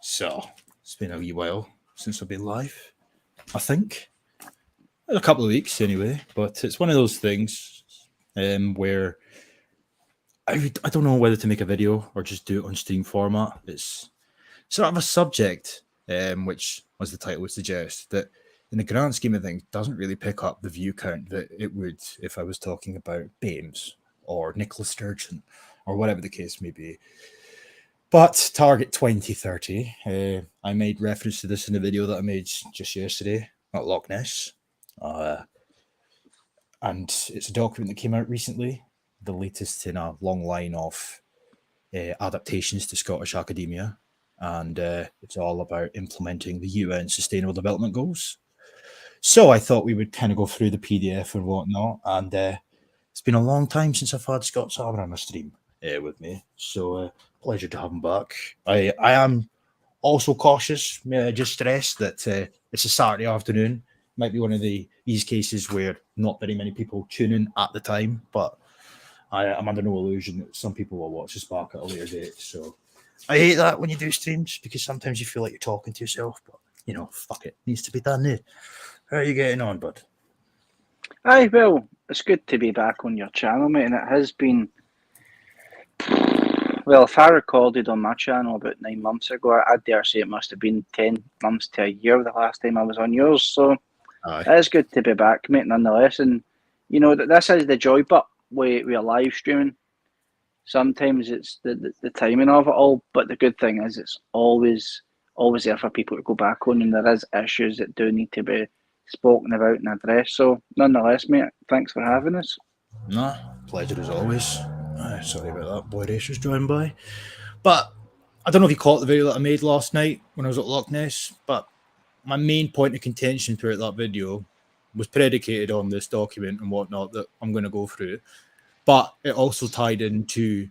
So it's been a wee while since I've been live, I think. A couple of weeks anyway, but it's one of those things where I don't know whether to make a video or just do it on stream format. It's sort of a subject, which, as the title would suggest, that in the grand scheme of things doesn't really pick up the view count that it would if I was talking about Bames or Nicola Sturgeon or whatever the case may be. But Target 2030, I made reference to this in a video that I made just yesterday at Loch Ness. And it's a document that came out recently, the latest in a long line of adaptations to Scottish academia. And it's all about implementing the UN Sustainable Development Goals. So I thought we would kind of go through the PDF and whatnot. And it's been a long time since I've had Scots Armour on my stream with me. So pleasure to have him back. I am also cautious. May I just stress that it's a Saturday afternoon. Might be one of these cases where not very many people tune in at the time, but I'm under no illusion that some people will watch this back at a later date. So I hate that when you do streams because sometimes you feel like you're talking to yourself, but fuck it, needs to be done. How are you getting on, bud? Aye, well, it's good to be back on your channel, mate, and it has been. Well, if I recorded on my channel about 9 months ago, I dare say it must have been 10 months to a year the last time I was on yours. So it is good to be back, mate, nonetheless. And this is the joy bit with live streaming. Sometimes it's the timing of it all, but the good thing is it's always there for people to go back on, and there is issues that do need to be spoken about and addressed. So nonetheless, mate, thanks for having us. No, pleasure as always. Sorry about that. Boy Racers joined by. But I don't know if you caught the video that I made last night when I was at Loch Ness, but my main point of contention throughout that video was predicated on this document and whatnot that I'm going to go through. But it also tied into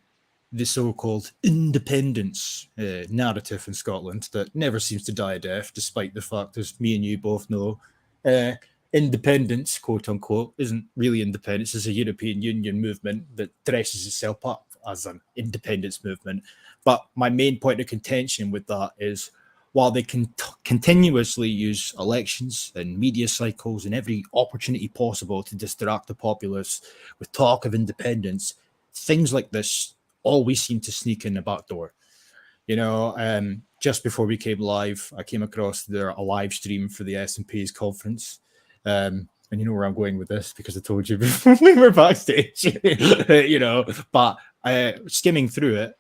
the so-called independence narrative in Scotland that never seems to die a death, despite the fact, as me and you both know, independence, quote unquote, isn't really independence. It's a European Union movement that dresses itself up as an independence movement. But my main point of contention with that is while they can continuously use elections and media cycles and every opportunity possible to distract the populace with talk of independence, things like this always seem to sneak in the back door. Just before we came live, I came across a live stream for the SNP's conference. And you know where I'm going with this because I told you before we were backstage, but skimming through it,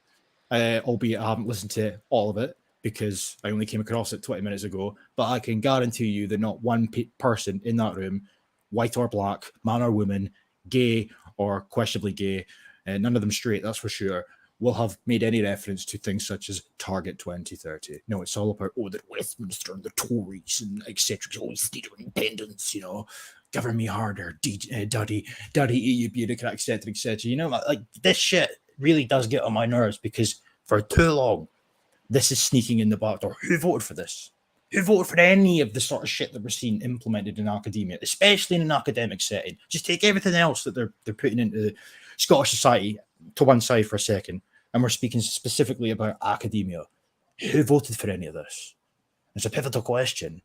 albeit I haven't listened to all of it because I only came across it 20 minutes ago, but I can guarantee you that not one person in that room, white or black, man or woman, gay or questionably gay, and none of them straight, that's for sure, will have made any reference to things such as Target 2030. No, it's all about, the Westminster and the Tories and etc. State of independence, govern me harder, daddy EU bureaucrat, etc. Like this shit really does get on my nerves because for too long, this is sneaking in the back door. Who voted for this? Who voted for any of the sort of shit that we're seeing implemented in academia, especially in an academic setting? Just take everything else that they're putting into Scottish society to one side for a second, and we're speaking specifically about academia. Who voted for any of this? It's a pivotal question,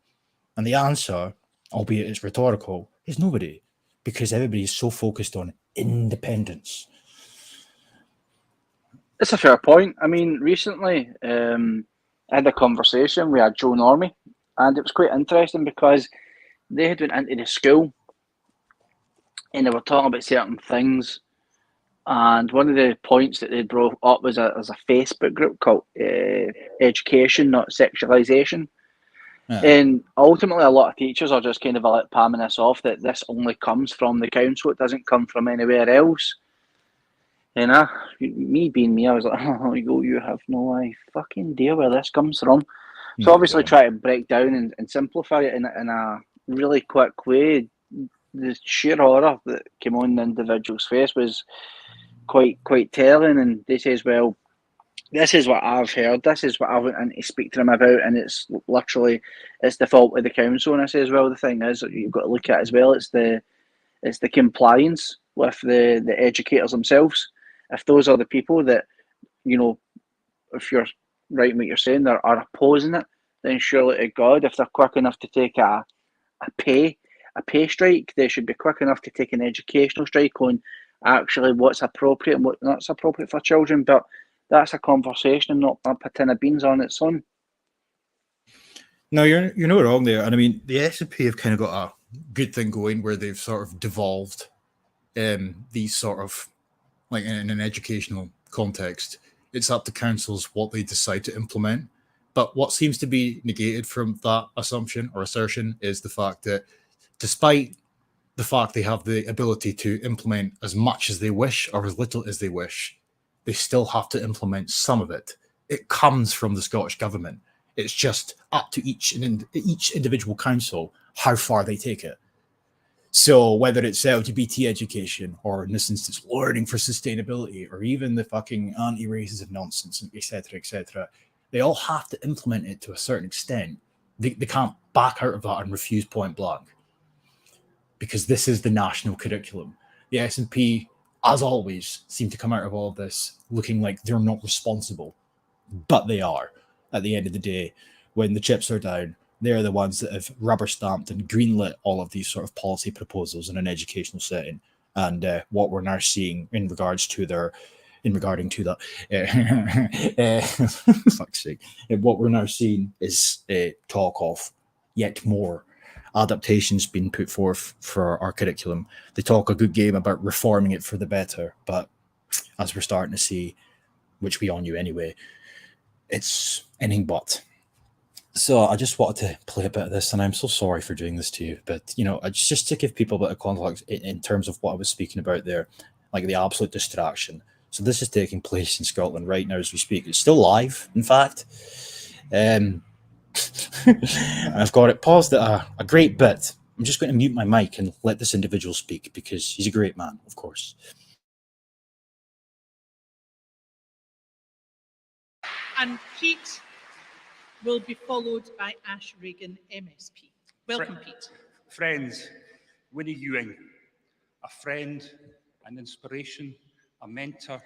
and the answer, albeit it's rhetorical, is nobody, because everybody is so focused on independence. It's a fair point. I mean, recently I had a conversation with Joe Normie, and it was quite interesting because they had went into the school and they were talking about certain things. And one of the points that they brought up was a Facebook group called Education, Not Sexualization. Yeah. And ultimately, a lot of teachers are just kind of palming this off that this only comes from the council. It doesn't come from anywhere else. Me being me, I was like, oh, you have no fucking idea where this comes from. So obviously try to break down and simplify it in a really quick way. The sheer horror that came on the individual's face was quite telling, and they says, well, this is what I've heard, this is what I went in to speak to them about, and it's literally it's the fault of the council. And I says, well, the thing is you've got to look at as well, it's the compliance with the educators themselves. If those are the people that, if you're right, what you're saying, are opposing it, then surely to God, if they're quick enough to take a pay strike, they should be quick enough to take an educational strike on actually what's appropriate and what's not appropriate for children. But that's a conversation and not a tin of beans on its own. No, you're not wrong there. And I mean, the SNP have kind of got a good thing going where they've sort of devolved these sort of, like in an educational context, it's up to councils what they decide to implement. But what seems to be negated from that assumption or assertion is the fact that despite the fact they have the ability to implement as much as they wish or as little as they wish, they still have to implement some of it. It comes from the Scottish government. It's just up to each individual council how far they take it. So whether it's LGBT education or in this instance, learning for sustainability or even the fucking anti-racism nonsense, etc., they all have to implement it to a certain extent. They can't back out of that and refuse point blank because this is the national curriculum. The SNP, as always, seem to come out of all of this looking like they're not responsible, but they are. At the end of the day, when the chips are down, they're the ones that have rubber stamped and greenlit all of these sort of policy proposals in an educational setting. And what we're now seeing in regarding to that, fuck's sake, what we're now seeing is talk of yet more adaptations being put forth for our curriculum. They talk a good game about reforming it for the better, but as we're starting to see, which we all knew anyway, it's anything but. So I just wanted to play a bit of this, and I'm so sorry for doing this to you, but just to give people a bit of context in terms of what I was speaking about there, like the absolute distraction. So this is taking place in Scotland right now as we speak. It's still live, in fact. And I've got it paused at a great bit. I'm just going to mute my mic and let this individual speak because he's a great man, of course. And Pete will be followed by Ash Regan, MSP. Welcome, Pete. Friends, Winnie Ewing, a friend, an inspiration, a mentor,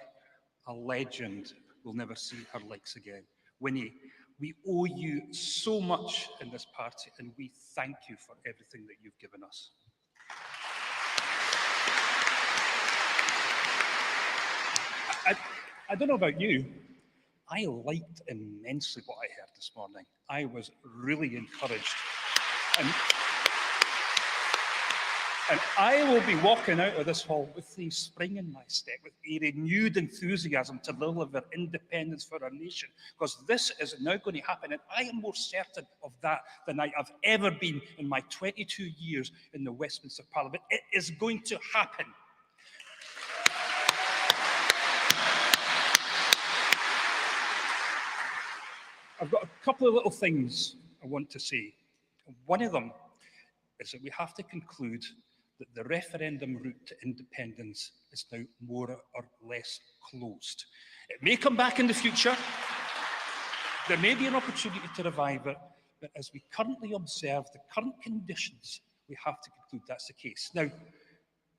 a legend. We'll never see her likes again. Winnie, we owe you so much in this party, and we thank you for everything that you've given us. I don't know about you. I liked immensely what I heard this morning. I was really encouraged. And I will be walking out of this hall with a spring in my step, with a renewed enthusiasm to deliver independence for our nation, because this is now going to happen, and I am more certain of that than I have ever been in my 22 years in the Westminster Parliament. It is going to happen. I've got a couple of little things I want to say. One of them is that we have to conclude that the referendum route to independence is now more or less closed. It may come back in the future. There may be an opportunity to revive it, but as we currently observe the current conditions, we have to conclude that's the case. Now,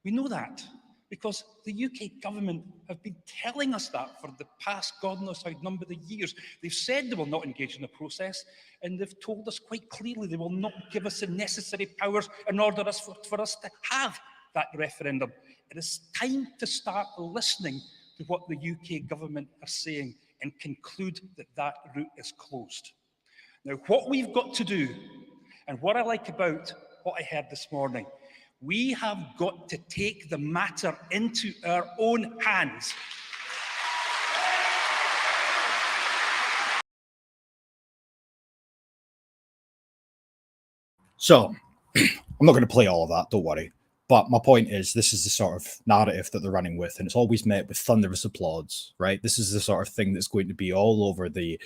we know that because the UK government have been telling us that for the past God knows how number of years. They've said they will not engage in the process, and they've told us quite clearly they will not give us the necessary powers in order for us to have that referendum. It is time to start listening to what the UK government are saying and conclude that that route is closed. Now, what we've got to do, and what I like about what I heard this morning, we have got to take the matter into our own hands. So, I'm not going to play all of that, don't worry. But my point is, this is the sort of narrative that they're running with, and it's always met with thunderous applause, right? This is the sort of thing that's going to be all over the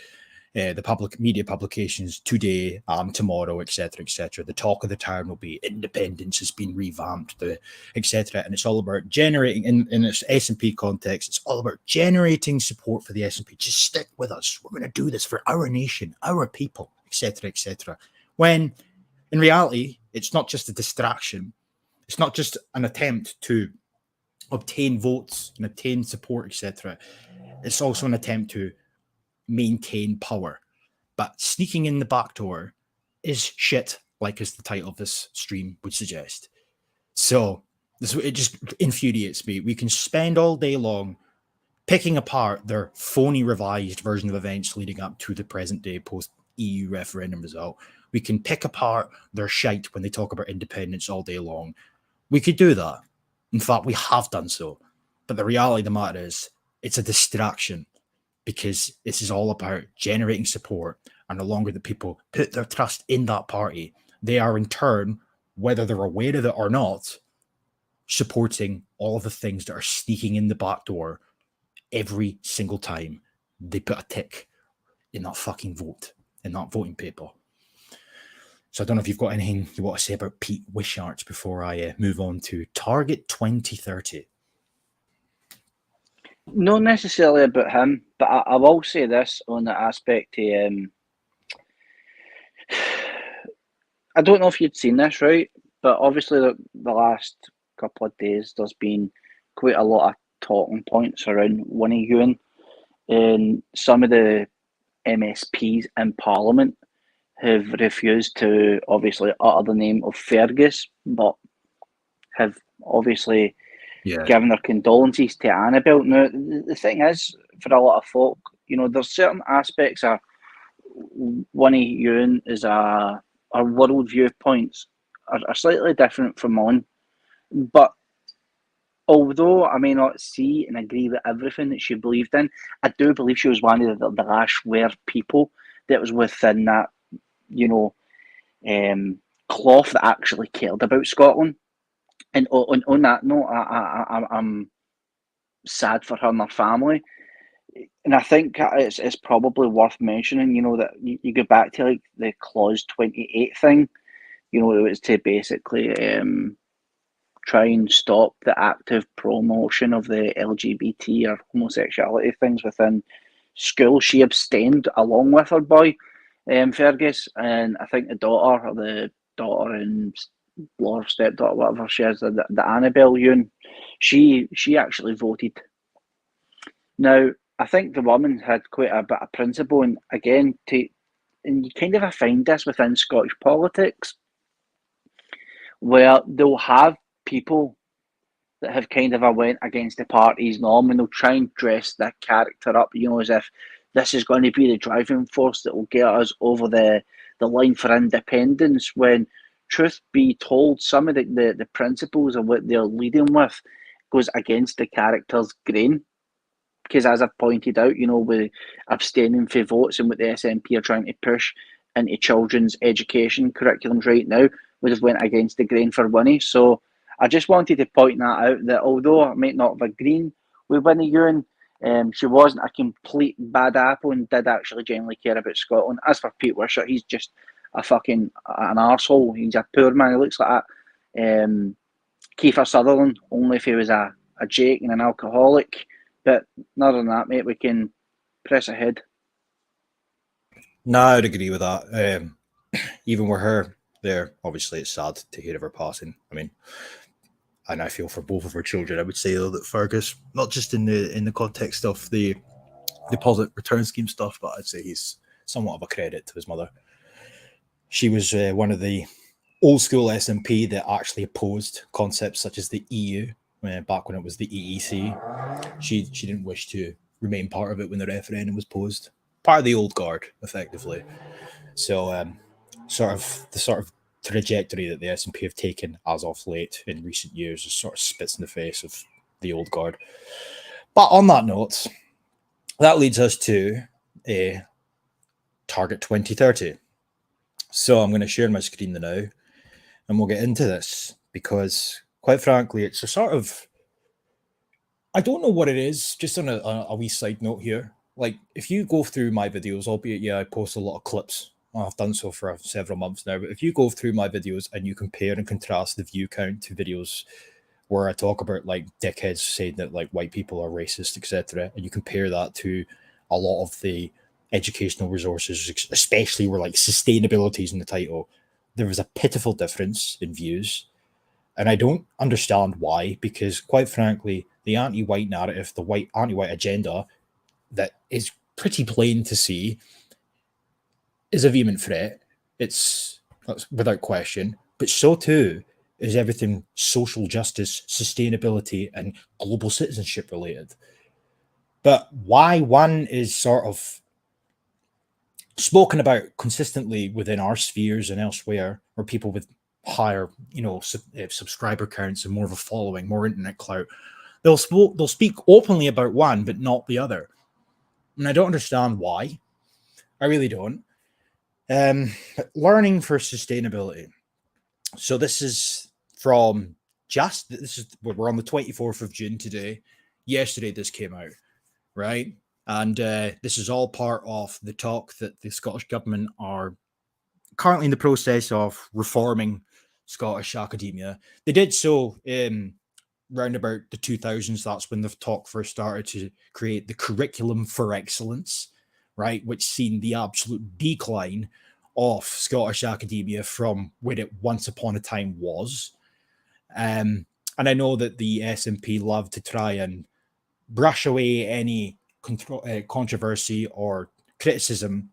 public media publications today, tomorrow, etc., etc. The talk of the town will be independence has been revamped, etc. And it's all about generating, in its SNP context, it's all about generating support for the SNP. Just stick with us. We're going to do this for our nation, our people, etc., etc. When in reality, it's not just a distraction. It's not just an attempt to obtain votes and obtain support, etc. It's also an attempt to maintain power. But sneaking in the back door is shit, like as the title of this stream would suggest. So it just infuriates me. We can spend all day long picking apart their phony revised version of events leading up to the present day post-EU referendum result. We can pick apart their shite when they talk about independence all day long. We could do that. In fact, we have done so. But the reality of the matter is, it's a distraction, because this is all about generating support. And the longer that people put their trust in that party, they are in turn, whether they're aware of it or not, supporting all of the things that are sneaking in the back door every single time they put a tick in that fucking vote, in that voting paper. So I don't know if you've got anything you want to say about Pete Wishart before I move on to Target 2030. Not necessarily about him, but I will say this on the aspect of, I don't know if you'd seen this, right? But obviously the last couple of days there's been quite a lot of talking points around Winnie Ewan, and some of the MSPs in Parliament have refused to obviously utter the name of Fergus, but have obviously given their condolences to Annabelle. Now, the thing is, for a lot of folk, you know, there's certain aspects of Winnie Ewan as our world viewpoints are slightly different from mine. But although I may not see and agree with everything that she believed in, I do believe she was one of the last rare people that was within that, you know, cloth that actually cared about Scotland. And on that note, I'm sad for her and her family. And I think it's probably worth mentioning, you know, that you go back to like the Clause 28 thing, you know, it was to basically try and stop the active promotion of the LGBT or homosexuality things within school. She abstained along with her boy, Fergus, and I think the daughter and or stepdaughter, whatever she is, the Annabelle Ewan, she actually voted. Now, I think the woman had quite a bit of principle, and again, and you kind of find this within Scottish politics, where they'll have people that have kind of went against the party's norm, and they'll try and dress that character up, you know, as if this is going to be the driving force that will get us over the line for independence, when truth be told, some of the principles of what they're leading with goes against the character's grain. Because as I've pointed out, you know, with abstaining for votes and what the SNP are trying to push into children's education curriculums right now, would have went against the grain for Winnie. So I just wanted to point that out, that although I might not have agreed with Winnie Ewan, she wasn't a complete bad apple and did actually genuinely care about Scotland. As for Pete Wishart, he's just an arsehole. He's a poor man. He looks like that. Kiefer Sutherland, only if he was a Jake and an alcoholic. But other than that, mate, we can press ahead. No, I'd agree with that. Even with her there, obviously it's sad to hear of her passing. I mean, and I feel for both of her children. I would say though that Fergus, not just in the context of the deposit return scheme stuff, but I'd say he's somewhat of a credit to his mother. She was one of the old school SNP that actually opposed concepts such as the EU. Back when it was the EEC, she didn't wish to remain part of it when the referendum was posed. Part of the old guard, effectively. So, the sort of trajectory that the SNP have taken as of late in recent years is sort of spits in the face of the old guard. But on that note, that leads us to a Target 2030. So I'm going to share my screen now, and we'll get into this because, quite frankly, it's a sort of, I don't know what it is, just on a wee side note here. Like, if you go through my videos, albeit, I post a lot of clips. I've done so for several months now, but if you go through my videos and you compare and contrast the view count to videos where I talk about, like, dickheads saying that, like, white people are racist, etc., and you compare that to a lot of the educational resources, especially where, like, sustainability is in the title, there is a pitiful difference in views. And I don't understand why, because quite frankly, the anti-white narrative, the anti-white agenda that is pretty plain to see, is a vehement threat. That's without question. But so too is everything social justice, sustainability, and global citizenship related. But why one is sort of spoken about consistently within our spheres and elsewhere, or people with higher, subscriber counts and more of a following, more internet clout, they'll speak openly about one but not the other, and I don't understand why. I really don't. Learning for sustainability. So this is we're on the 24th of June today. Yesterday this came out, right? And this is all part of the talk that the Scottish government are currently in the process of reforming Scottish academia. They did so round about the 2000s. That's when the talk first started to create the curriculum for excellence, right? Which seen the absolute decline of Scottish academia from where it once upon a time was. And I know that the SNP love to try and brush away any controversy or criticism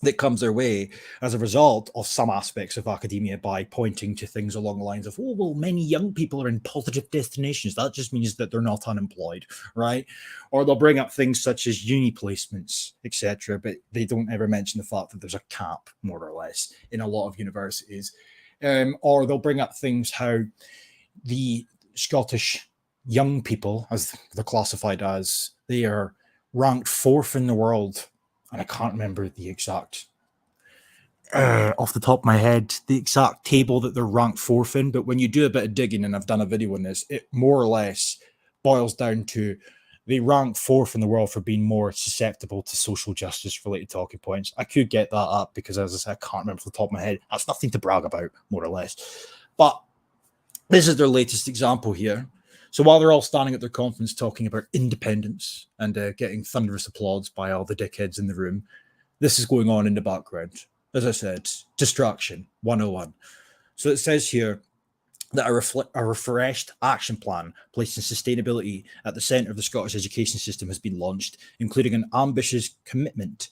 that comes their way as a result of some aspects of academia by pointing to things along the lines of, oh, well, many young people are in positive destinations. That just means that they're not unemployed, right? Or they'll bring up things such as uni placements, etc., but they don't ever mention the fact that there's a cap, more or less, in a lot of universities. Or they'll bring up things how the Scottish young people, as they're classified as, they are ranked 4th in the world, and I can't remember the exact, off the top of my head, the exact table that they're ranked 4th in, but when you do a bit of digging, and I've done a video on this, it more or less boils down to they rank 4th in the world for being more susceptible to social justice related talking points. I could get that up because, as I said, I can't remember off the top of my head. That's nothing to brag about, more or less. But this is their latest example here. So while they're all standing at their conference talking about independence and getting thunderous applause by all the dickheads in the room, this is going on in the background. As I said, distraction 101. So it says here that a refreshed action plan placing sustainability at the centre of the Scottish education system has been launched, including an ambitious commitment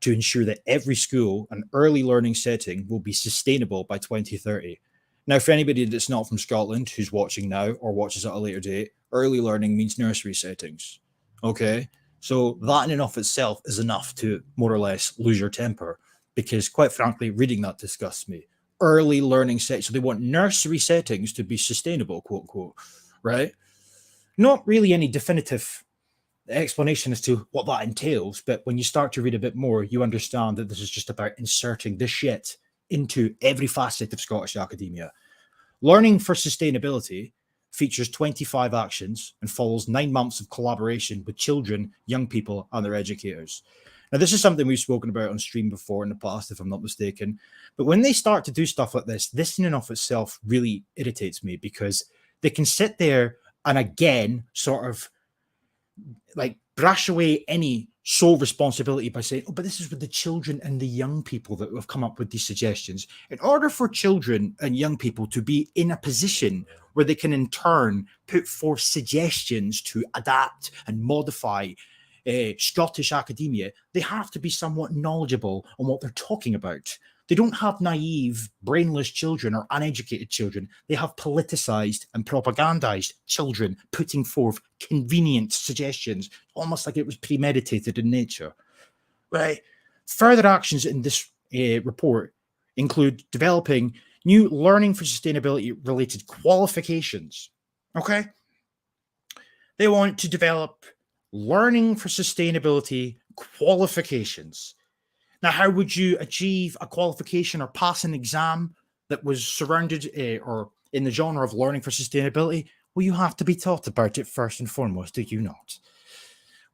to ensure that every school and early learning setting will be sustainable by 2030. Now, for anybody that's not from Scotland who's watching now or watches at a later date, early learning means nursery settings. Okay, so that in and of itself is enough to more or less lose your temper, because quite frankly, reading that disgusts me. Early learning settings, so they want nursery settings to be sustainable, quote unquote, right? Not really any definitive explanation as to what that entails, but when you start to read a bit more, you understand that this is just about inserting this shit into every facet of Scottish academia. Learning for Sustainability features 25 actions and follows 9 months of collaboration with children, young people, and their educators. Now, this is something we've spoken about on stream before in the past, if I'm not mistaken. But when they start to do stuff like this in and of itself really irritates me, because they can sit there and again sort of like brush away any sole responsibility by saying, oh, but this is with the children and the young people that have come up with these suggestions. In order for children and young people to be in a position where they can in turn put forth suggestions to adapt and modify Scottish academia, they have to be somewhat knowledgeable on what they're talking about. They don't have naive, brainless children or uneducated children. They have politicized and propagandized children putting forth convenient suggestions, almost like it was premeditated in nature. Right? Further actions in this report include developing new learning for sustainability related qualifications. Okay? They want to develop learning for sustainability qualifications. Now, how would you achieve a qualification or pass an exam that was surrounded or in the genre of learning for sustainability? Well, you have to be taught about it first and foremost, do you not?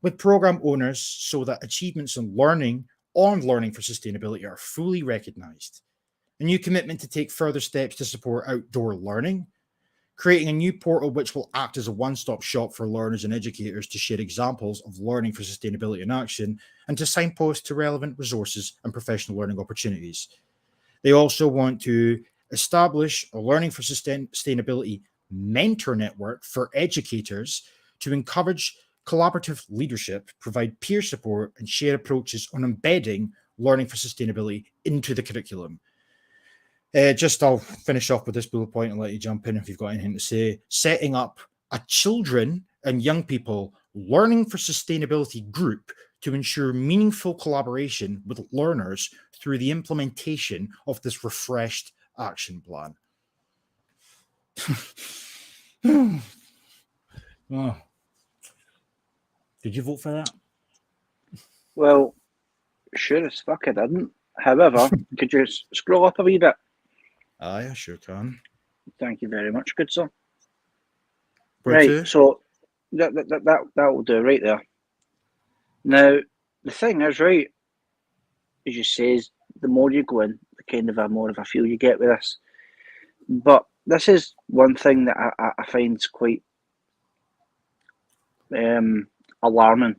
With program owners, so that achievements in learning on learning for sustainability are fully recognized. A new commitment to take further steps to support outdoor learning, creating a new portal which will act as a one-stop shop for learners and educators to share examples of learning for sustainability in action and to signpost to relevant resources and professional learning opportunities. They also want to establish a learning for sustainability mentor network for educators to encourage collaborative leadership, provide peer support, and share approaches on embedding learning for sustainability into the curriculum. I'll finish off with this bullet point and let you jump in if you've got anything to say. Setting up a children and young people learning for sustainability group to ensure meaningful collaboration with learners through the implementation of this refreshed action plan. Oh. Did you vote for that? Well, sure as fuck I didn't. However, could you scroll up a wee bit? Aye, I sure can. Thank you very much, good sir. Where Right, to? so that will do right there. Now, the thing is, right, as you say, the more you go in, the kind of more of a feel you get with this. But this is one thing that I find quite alarming.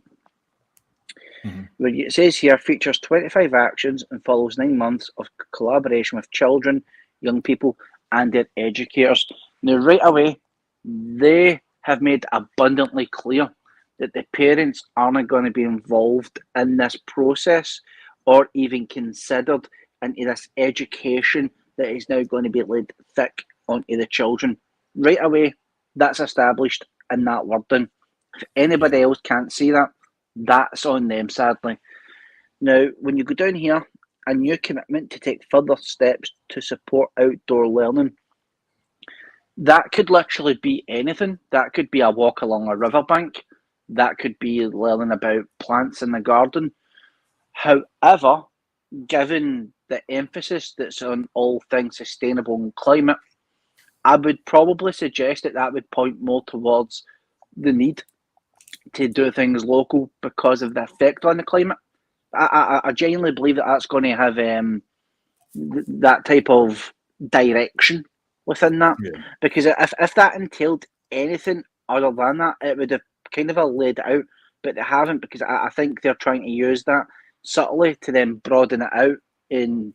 Mm-hmm. It says here, features 25 actions and follows 9 months of collaboration with children, young people, and their educators. Now, right away, they have made abundantly clear that the parents aren't going to be involved in this process or even considered into this education that is now going to be laid thick onto the children. Right away, that's established in that wording. If anybody else can't see that, that's on them, sadly. Now, when you go down here, a new commitment to take further steps to support outdoor learning. That could literally be anything. That could be a walk along a riverbank. That could be learning about plants in the garden. However, given the emphasis that's on all things sustainable and climate, I would probably suggest that would point more towards the need to do things local because of the effect on the climate. I genuinely believe that that's going to have that type of direction within that. Yeah. Because if that entailed anything other than that, it would have kind of laid it out, but they haven't, because I think they're trying to use that subtly to then broaden it out and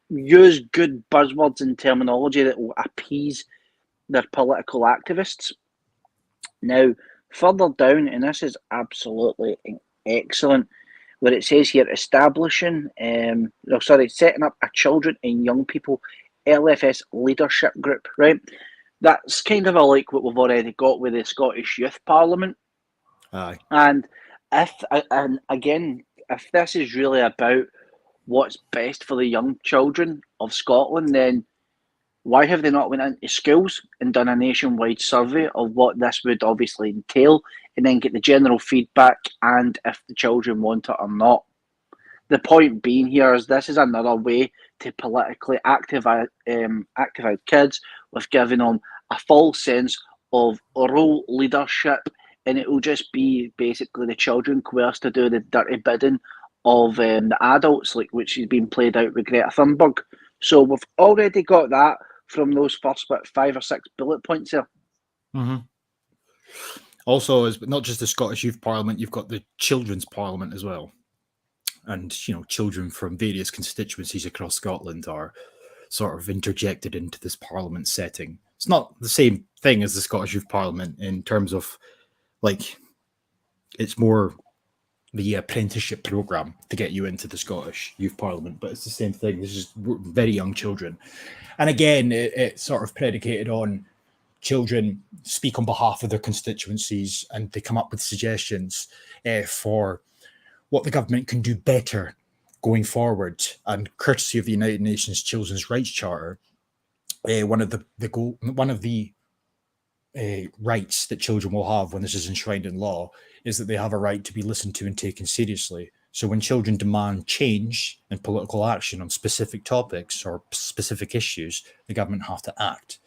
use good buzzwords and terminology that will appease their political activists. Now, further down, and this is absolutely excellent, where it says here, setting up a children and young people LFS leadership group, right? That's kind of like what we've already got with the Scottish Youth Parliament. Aye. And if this is really about what's best for the young children of Scotland, then why have they not went into schools and done a nationwide survey of what this would obviously entail, and then get the general feedback and if the children want it or not? The point being here is this is another way to politically activate kids with giving them a false sense of role leadership, and it will just be basically the children coerced to do the dirty bidding of the adults, like which is being played out with Greta Thunberg. So we've already got that from those first 5 or 6 bullet points here. Mm-hmm. Also, as not just the Scottish Youth Parliament, you've got the Children's Parliament as well. And, children from various constituencies across Scotland are sort of interjected into this parliament setting. It's not the same thing as the Scottish Youth Parliament in terms of, it's more the apprenticeship program to get you into the Scottish Youth Parliament, but it's the same thing. This is very young children. And again, it's sort of predicated on children speak on behalf of their constituencies, and they come up with suggestions for what the government can do better going forward. And courtesy of the United Nations Children's Rights Charter, one of the rights that children will have when this is enshrined in law is that they have a right to be listened to and taken seriously. So when children demand change and political action on specific topics or specific issues, the government have to act.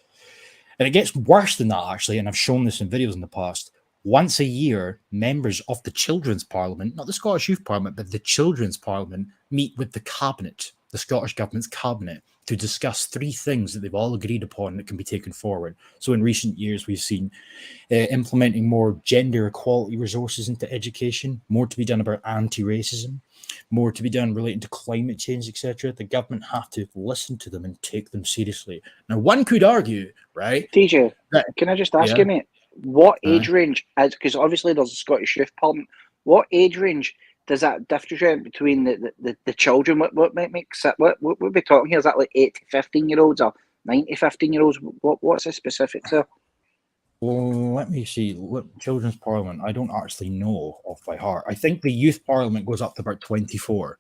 And it gets worse than that, actually, and I've shown this in videos in the past. Once a year, members of the Children's Parliament, not the Scottish Youth Parliament, but the Children's Parliament, meet with the Cabinet, the Scottish Government's Cabinet, to discuss 3 things that they've all agreed upon that can be taken forward. So in recent years, we've seen implementing more gender equality resources into education, more to be done about anti-racism, more to be done relating to climate change, etc. The government have to listen to them and take them seriously. Now, one could argue, right? TJ, can I just ask you, mate, What age range, because obviously there's a Scottish Youth Parliament, what age range does that differentiate between the children? What makes it, what we're talking here? Is that like 8 to 15-year-olds or 9 to 15-year-olds? What's the specifics there? Well, let me see. Children's Parliament, I don't actually know off by heart. I think the Youth Parliament goes up to about 24.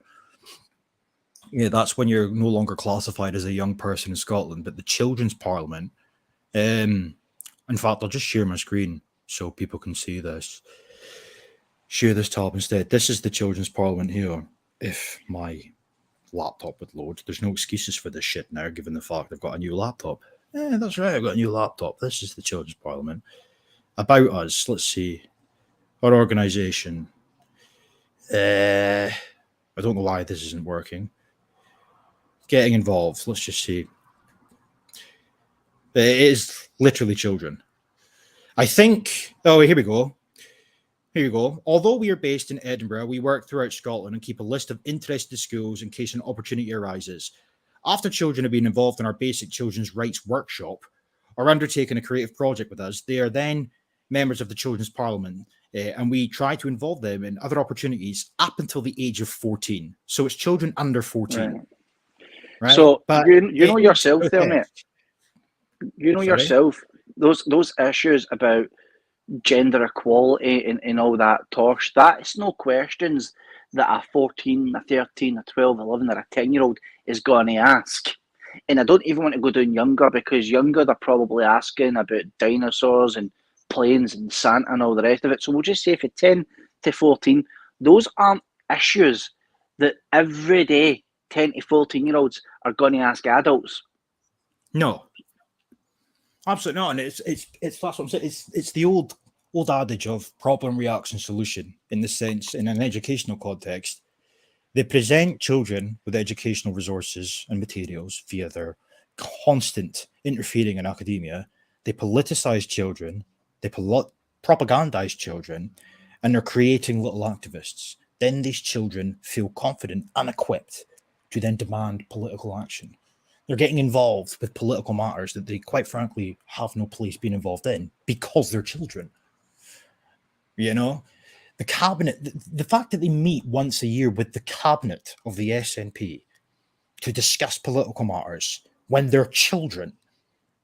Yeah, that's when you're no longer classified as a young person in Scotland. But the Children's Parliament, in fact, I'll just share my screen so people can see this. Share this tab instead. This is the Children's Parliament here. If my laptop would load. There's no excuses for this shit now, given the fact I've got a new laptop. Yeah, that's right, I've got a new laptop. This is the Children's Parliament. About us, let's see. Our organisation. I don't know why this isn't working. Getting involved, let's just see. It is literally children. I think, oh, here we go. Here you go. Although we are based in Edinburgh, we work throughout Scotland and keep a list of interested schools in case an opportunity arises. After children have been involved in our basic children's rights workshop or undertaken a creative project with us, they are then members of the Children's Parliament, and we try to involve them in other opportunities up until the age of 14. So it's children under 14. Right? So but you know yourself there, okay. mate. You know Sorry? yourself. Those issues about gender equality and all that tosh, that's no questions that a 14, a 13, a 12, 11 or a 10-year-old is going to ask. And I don't even want to go down younger, because younger they're probably asking about dinosaurs and planes and Santa and all the rest of it. So we'll just say for 10 to 14, those aren't issues that everyday 10 to 14-year-olds are going to ask adults. No. Absolutely not. And it's that's what I'm saying. It's the old adage of problem, reaction, solution, in the sense, in an educational context. They present children with educational resources and materials via their constant interfering in academia. They politicize children, they propagandize children, and they're creating little activists. Then these children feel confident and equipped to then demand political action. They're getting involved with political matters that they, quite frankly, have no place being involved in because they're children. You know, the cabinet, the fact that they meet once a year with the cabinet of the SNP to discuss political matters when they're children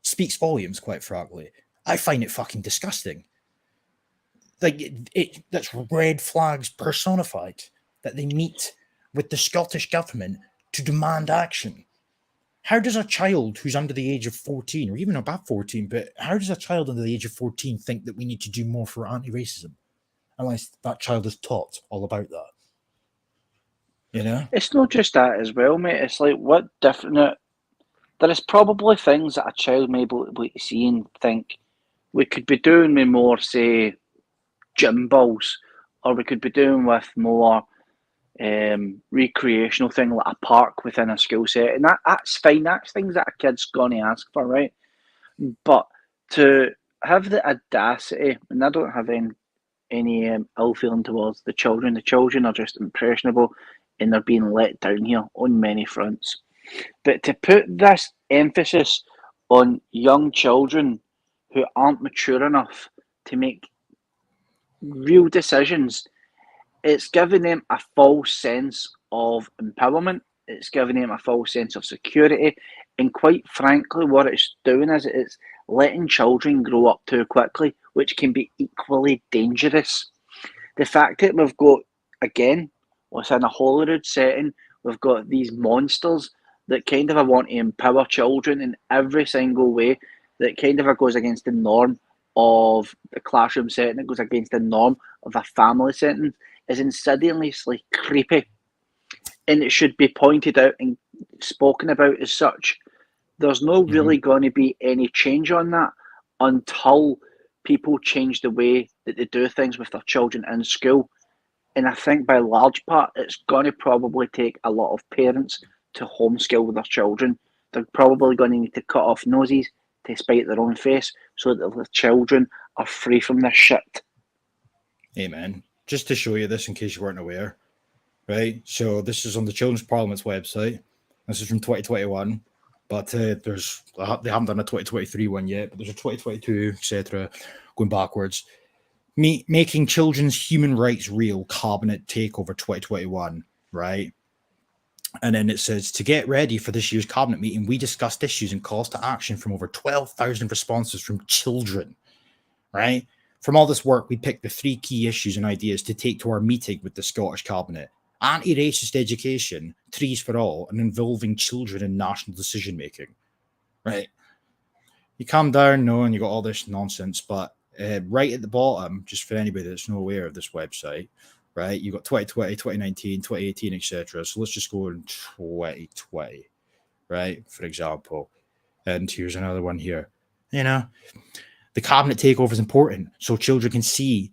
speaks volumes, quite frankly. I find it fucking disgusting. Like, that's red flags personified, that they meet with the Scottish government to demand action. How does a child who's under the age of 14, or even above 14, but how does a child under the age of 14 think that we need to do more for anti-racism? Unless that child is taught all about that. You know? It's not just that as well, mate. It's like, what different... There is probably things that a child may be able to see and think, we could be doing with more, say, gym balls, or we could be doing with more recreational thing like a park within a school set, and that's fine. That's things that a kid's gonna ask for, right? But to have the audacity, and I don't have any ill feeling towards the children are just impressionable and they're being let down here on many fronts. But to put this emphasis on young children who aren't mature enough to make real decisions, it's giving them a false sense of empowerment. It's giving them a false sense of security. And quite frankly, what it's doing is it's letting children grow up too quickly, which can be equally dangerous. The fact that we've got, again, within a Hollywood setting, we've got these monsters that kind of want to empower children in every single way, that kind of goes against the norm of the classroom setting, it goes against the norm of a family setting, is insidiously creepy. And it should be pointed out and spoken about as such. There's no really going to be any change on that until people change the way that they do things with their children in school. And I think by large part, it's going to probably take a lot of parents to homeschool their children. They're probably going to need to cut off noses to spite their own face so that the children are free from this shit. Amen. Just to show you this in case you weren't aware, right? So this is on the Children's Parliament's website. This is from 2021, but they haven't done a 2023 one yet, but there's a 2022, etc. going backwards. Making children's human rights real, cabinet takeover 2021, right? And then it says, to get ready for this year's cabinet meeting, we discussed issues and calls to action from over 12,000 responses from children, right? From all this work, we picked the 3 key issues and ideas to take to our meeting with the Scottish cabinet. Anti-racist education, trees for all, and involving children in national decision-making, right? You calm down, no, and you got all this nonsense, but right at the bottom, just for anybody that's not aware of this website, right, you got 2020, 2019, 2018, etc. So let's just go in 2020, right, for example. And here's another one here. You know, the cabinet takeover is important so children can see,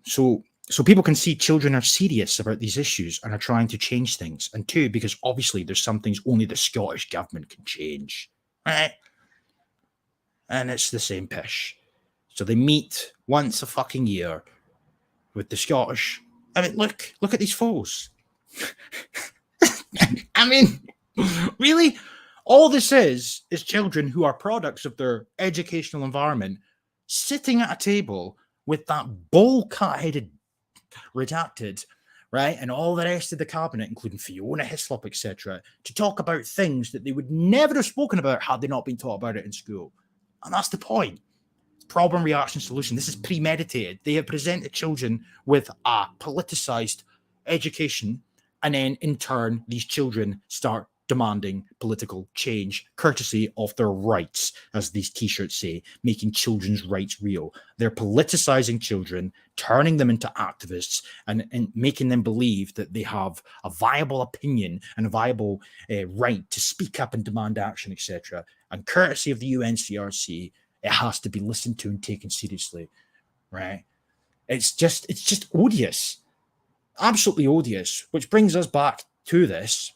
so people can see children are serious about these issues and are trying to change things. And 2, because obviously there's some things only the Scottish government can change, right? And it's the same pish. So they meet once a fucking year with the Scottish. I mean, look at these foes. I mean, really? All this is children who are products of their educational environment sitting at a table with that bowl-cut-headed redacted, right, and all the rest of the cabinet, including Fiona Hislop, etc., to talk about things that they would never have spoken about had they not been taught about it in school. And that's the point. Problem, reaction, solution. This is premeditated. They have presented children with a politicized education, and then in turn, these children start demanding political change, courtesy of their rights, as these t-shirts say, making children's rights real. They're politicizing children, turning them into activists, and making them believe that they have a viable opinion and a viable right to speak up and demand action, etc. And courtesy of the UNCRC, it has to be listened to and taken seriously, right? It's just odious, absolutely odious, which brings us back to this.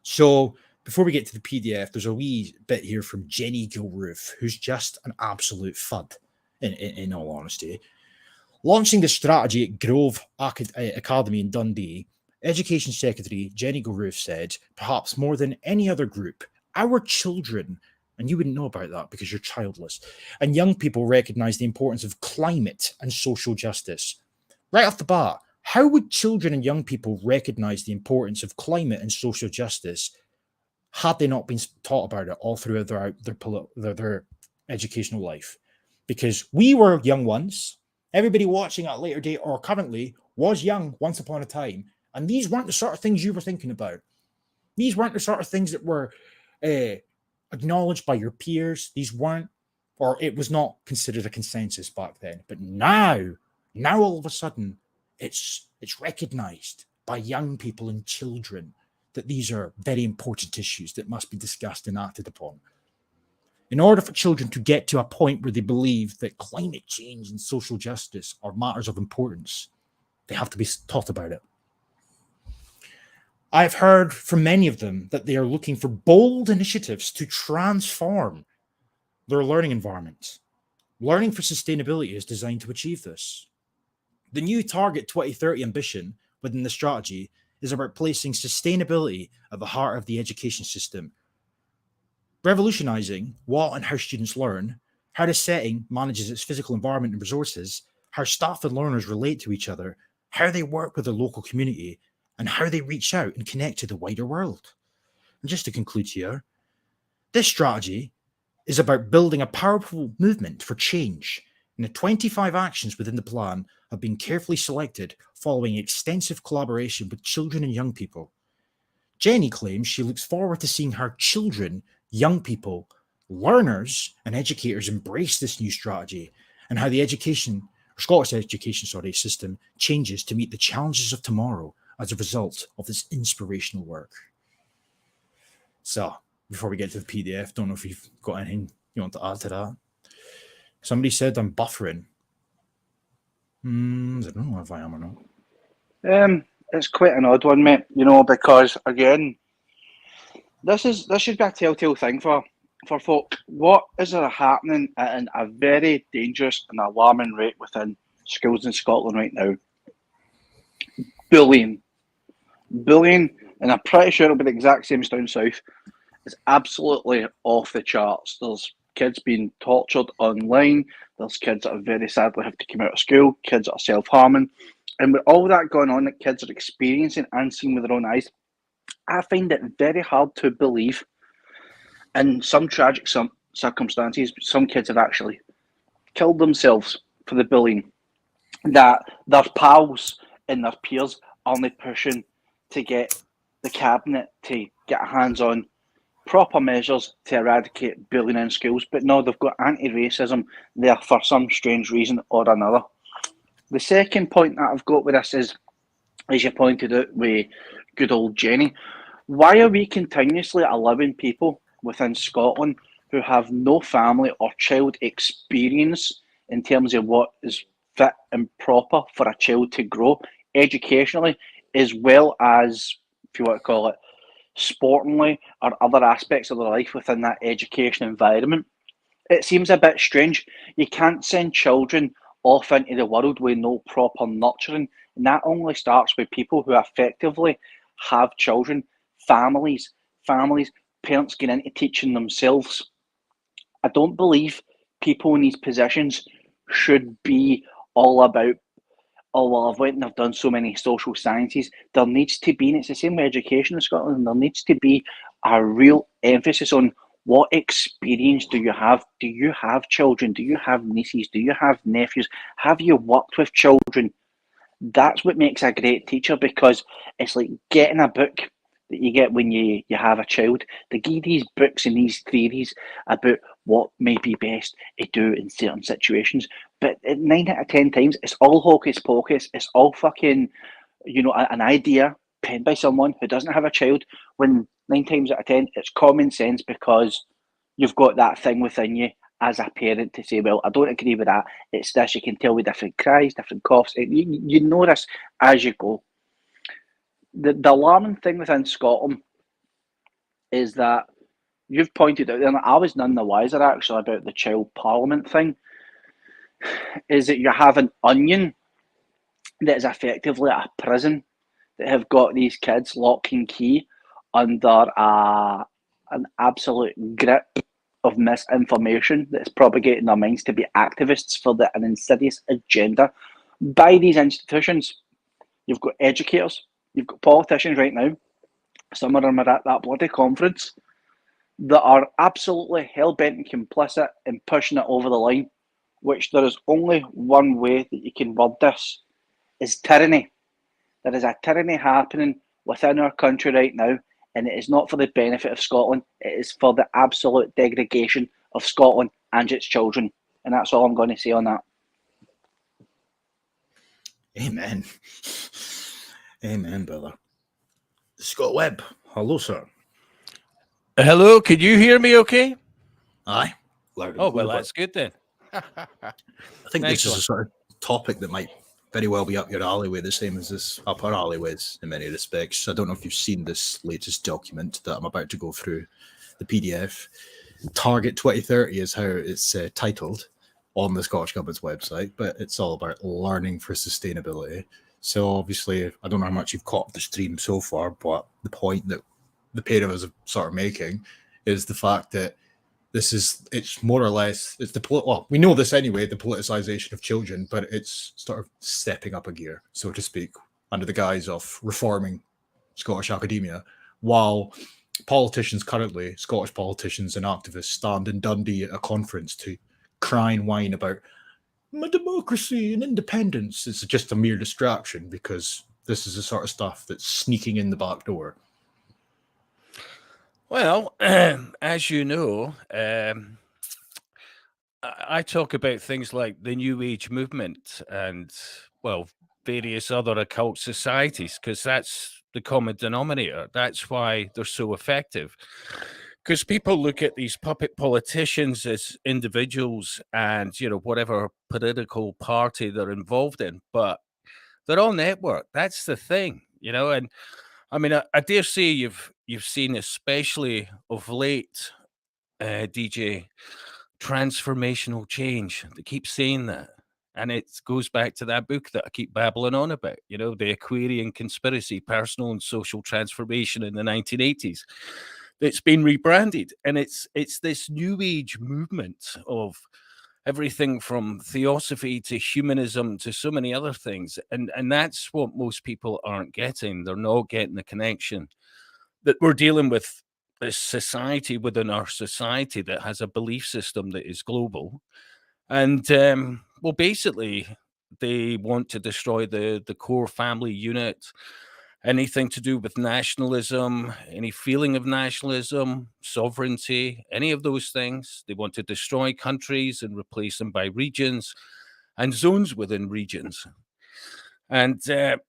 So before we get to the PDF, there's a wee bit here from Jenny Gilroof, who's just an absolute fud, in all honesty. Launching the strategy at Grove Academy in Dundee, Education Secretary Jenny Gilroof said, perhaps more than any other group, our children, and you wouldn't know about that because you're childless, and young people recognise the importance of climate and social justice. Right off the bat, how would children and young people recognise the importance of climate and social justice had they not been taught about it all throughout their educational life? Because we were young once. Everybody watching at a later date or currently was young once upon a time. And these weren't the sort of things you were thinking about. These weren't the sort of things that were acknowledged by your peers. These weren't, or it was not considered a consensus back then. But now all of a sudden, it's recognized by young people and children that these are very important issues that must be discussed and acted upon. In order for children to get to a point where they believe that climate change and social justice are matters of importance, they have to be taught about it. I've heard from many of them that they are looking for bold initiatives to transform their learning environment. Learning for Sustainability is designed to achieve this. The new Target 2030 ambition within the strategy is about placing sustainability at the heart of the education system, revolutionizing what and how students learn, how the setting manages its physical environment and resources, how staff and learners relate to each other, how they work with their local community, and how they reach out and connect to the wider world. And just to conclude here, this strategy is about building a powerful movement for change, and the 25 actions within the plan have been carefully selected following extensive collaboration with children and young people. Jenny claims she looks forward to seeing her children, young people, learners, and educators embrace this new strategy and how the Scottish education system changes to meet the challenges of tomorrow as a result of this inspirational work. So, before we get to the PDF, don't know if you've got anything you want to add to that. Somebody said I'm buffering. I don't know if I am or not. It's quite an odd one, mate, because again, this should be a telltale thing for folk. What is happening at a very dangerous and alarming rate within schools in Scotland right now? Bullying, and I'm pretty sure it'll be the exact same as down south. It's absolutely off the charts. There's kids being tortured online. There's kids that are very sadly have to come out of school, kids that are self-harming. And with all that going on that kids are experiencing and seeing with their own eyes, I find it very hard to believe in some tragic circumstances, some kids have actually killed themselves for the bullying, that their pals and their peers only pushing to get the cabinet to get hands on proper measures to eradicate bullying in schools. But no, they've got anti-racism there for some strange reason or another. The second point that I've got with this is, as you pointed out with good old Jenny, why are we continuously allowing people within Scotland who have no family or child experience in terms of what is fit and proper for a child to grow educationally, as well as, if you want to call it, sportingly or other aspects of their life within that education environment? It seems a bit strange. You can't send children off into the world with no proper nurturing, and that only starts with people who effectively have children, families, parents getting into teaching themselves. I don't believe people in these positions should be all about, oh, well, I've went and I've done so many social sciences. There needs to be, and it's the same with education in Scotland, there needs to be a real emphasis on what experience do you have? Do you have children? Do you have nieces? Do you have nephews? Have you worked with children? That's what makes a great teacher, because it's like getting a book that you get when you have a child. They give these books and these theories about what may be best to do in certain situations. But 9 out of 10 times, it's all hocus pocus. It's all fucking, an idea penned by someone who doesn't have a child, when 9 times out of 10, it's common sense, because you've got that thing within you as a parent to say, well, I don't agree with that. It's this. You can tell with different cries, different coughs. You know this as you go. The alarming thing within Scotland is that you've pointed out, and I was none the wiser actually about the child parliament thing, is that you have an onion that is effectively a prison that have got these kids lock and key under an absolute grip of misinformation that's propagating their minds to be activists for an insidious agenda by these institutions. You've got educators, you've got politicians right now, some of them are at that bloody conference, that are absolutely hell-bent and complicit in pushing it over the line, which there is only one way that you can word this, is tyranny. There is a tyranny happening within our country right now, and it is not for the benefit of Scotland, it is for the absolute degradation of Scotland and its children. And that's all I'm going to say on that. Amen. Amen, brother. Scott Webb. Hello, sir. Hello, can you hear me okay? Aye. Loud and Oh, well, clear, that's good then. I think Nice this is one. a sort of topic that might very well be up your alleyway, the same as this up our alleyways in many respects. I don't know if you've seen this latest document that I'm about to go through, the PDF. Target 2030 is how it's titled on the Scottish Government's website, but it's all about learning for sustainability. So obviously, I don't know how much you've caught the stream so far, but the point that the pair of us are sort of making is the fact that it's more or less, we know this anyway, the politicization of children, but it's sort of stepping up a gear, so to speak, under the guise of reforming Scottish academia, while politicians currently, Scottish politicians and activists, stand in Dundee at a conference to cry and whine about my democracy and independence. It's just a mere distraction, because this is the sort of stuff that's sneaking in the back door. Well, as you know, I talk about things like the New Age movement and, well, various other occult societies, because that's the common denominator. That's why they're so effective. Because people look at these puppet politicians as individuals and, whatever political party they're involved in, but they're all network. That's the thing, and I mean, I dare say you've seen, especially of late, DJ, transformational change. They keep saying that. And it goes back to that book that I keep babbling on about, the Aquarian conspiracy, personal and social transformation in the 1980s. It's been rebranded, and it's this new age movement of everything from theosophy to humanism to so many other things, and that's what most people aren't getting. They're not getting the connection that we're dealing with this society within our society that has a belief system that is global, and well, basically, they want to destroy the core family unit. Anything to do with nationalism, any feeling of nationalism, sovereignty, any of those things. They want to destroy countries and replace them by regions and zones within regions. And they're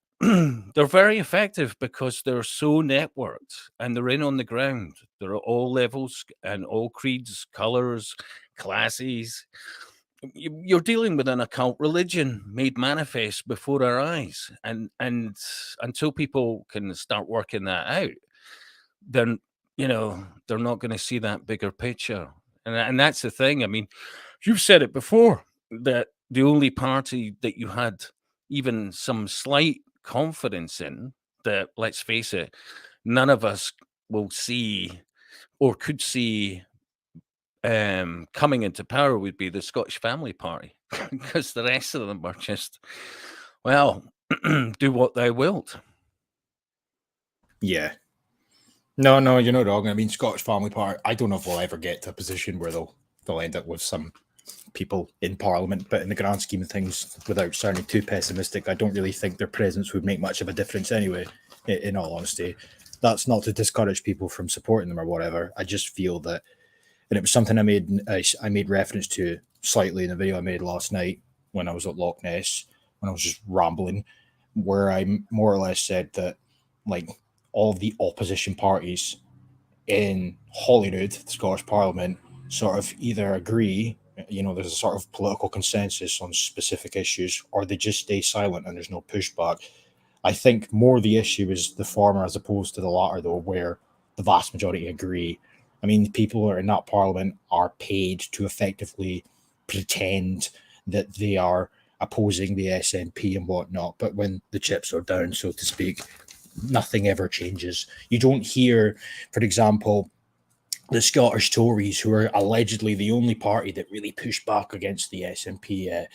very effective because they're so networked and they're in on the ground. They're at all levels and all creeds, colors, classes. You're dealing with an occult religion made manifest before our eyes, and until people can start working that out, then they're not going to see that bigger picture, and that's the thing. I mean, you've said it before that the only party that you had even some slight confidence in, that, let's face it, none of us will see or could see coming into power, would be the Scottish Family Party, because the rest of them are just, well, do what thou wilt. Yeah. No, you're not wrong. I mean, Scottish Family Party, I don't know if we'll ever get to a position where they'll end up with some people in Parliament, but in the grand scheme of things, without sounding too pessimistic, I don't really think their presence would make much of a difference anyway, in all honesty. That's not to discourage people from supporting them or whatever. I just feel that, and it was something I made reference to slightly in the video I made last night when I was at Loch Ness, when I was just rambling, where I more or less said that, like, all of the opposition parties in Holyrood, the Scottish Parliament, sort of either agree, there's a sort of political consensus on specific issues, or they just stay silent and there's no pushback. I think more the issue is the former as opposed to the latter, though, where the vast majority agree. I mean, the people who are in that parliament are paid to effectively pretend that they are opposing the SNP and whatnot, but when the chips are down, so to speak, nothing ever changes. You don't hear, for example, the Scottish Tories, who are allegedly the only party that really pushed back against the SNP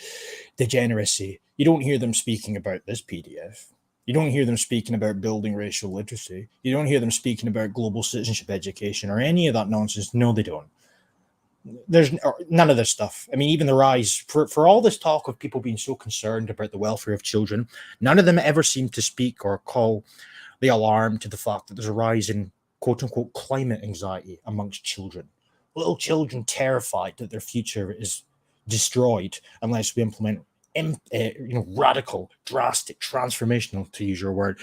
degeneracy. You don't hear them speaking about this PDF. You don't hear them speaking about building racial literacy. You don't hear them speaking about global citizenship education or any of that nonsense. No, they don't. There's none of this stuff. I mean, even the rise, for all this talk of people being so concerned about the welfare of children, none of them ever seem to speak or call the alarm to the fact that there's a rise in quote-unquote climate anxiety amongst children. Little children terrified that their future is destroyed unless we implement radical, drastic, transformational, to use your word,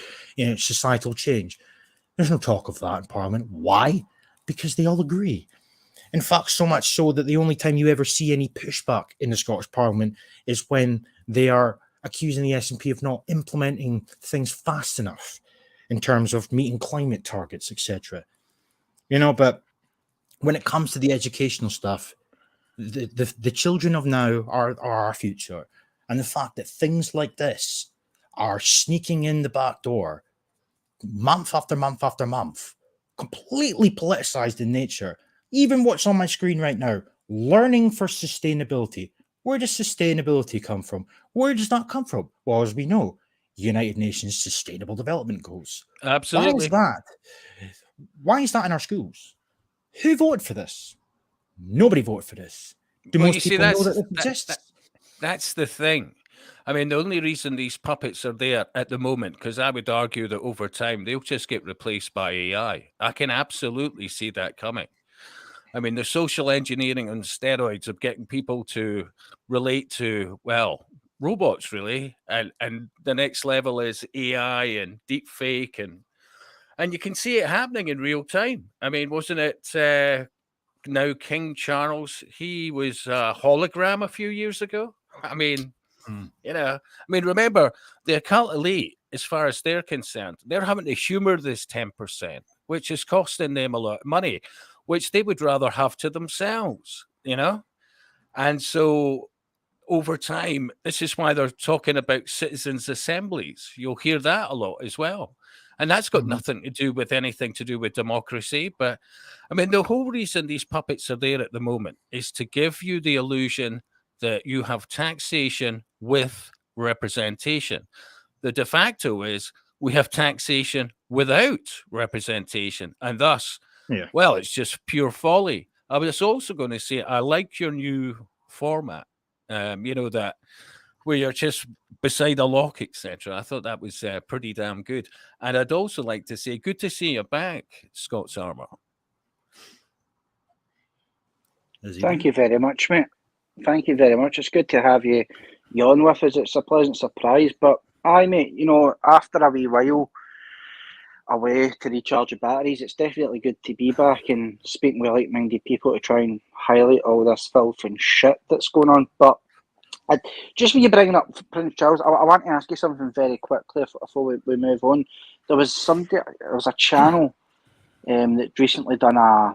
societal change. There's no talk of that in Parliament. Why? Because they all agree. In fact, so much so that the only time you ever see any pushback in the Scottish Parliament is when they are accusing the SNP of not implementing things fast enough in terms of meeting climate targets, etc. But when it comes to the educational stuff, the children of now are our future. And the fact that things like this are sneaking in the back door month after month after month, completely politicized in nature. Even what's on my screen right now, learning for sustainability. Where does sustainability come from? Where does that come from? Well, as we know, United Nations Sustainable Development Goals. Absolutely. Why is that? Why is that in our schools? Who voted for this? Nobody voted for this. Do most people know that it exists? That's the thing. I mean, the only reason these puppets are there at the moment, because I would argue that over time they'll just get replaced by AI. I can absolutely see that coming. I mean, the social engineering on steroids of getting people to relate to, well, robots, really. And the next level is AI and deep fake. And you can see it happening in real time. I mean, wasn't it now King Charles? He was a hologram a few years ago. I mean, remember, the occult elite, as far as they're concerned, they're having to humor this 10%, which is costing them a lot of money, which they would rather have to themselves, And so over time, this is why they're talking about citizens' assemblies. You'll hear that a lot as well. And that's got nothing to do with anything to do with democracy. But I mean, the whole reason these puppets are there at the moment is to give you the illusion that you have taxation with representation. The de facto is we have taxation without representation. And thus, well, it's just pure folly. I was also going to say, I like your new format, that where you're just beside a lock, etc. I thought that was pretty damn good. And I'd also like to say, good to see you back, Scots Armour. Thank you very much, mate. Thank you very much. It's good to have you on with us. It's a pleasant surprise. But mate, after a wee while away to recharge your batteries, it's definitely good to be back and speaking with like-minded people to try and highlight all this filth and shit that's going on. But just when you're bringing up Prince Charles, I want to ask you something very quickly before we move on. There was a channel that recently done a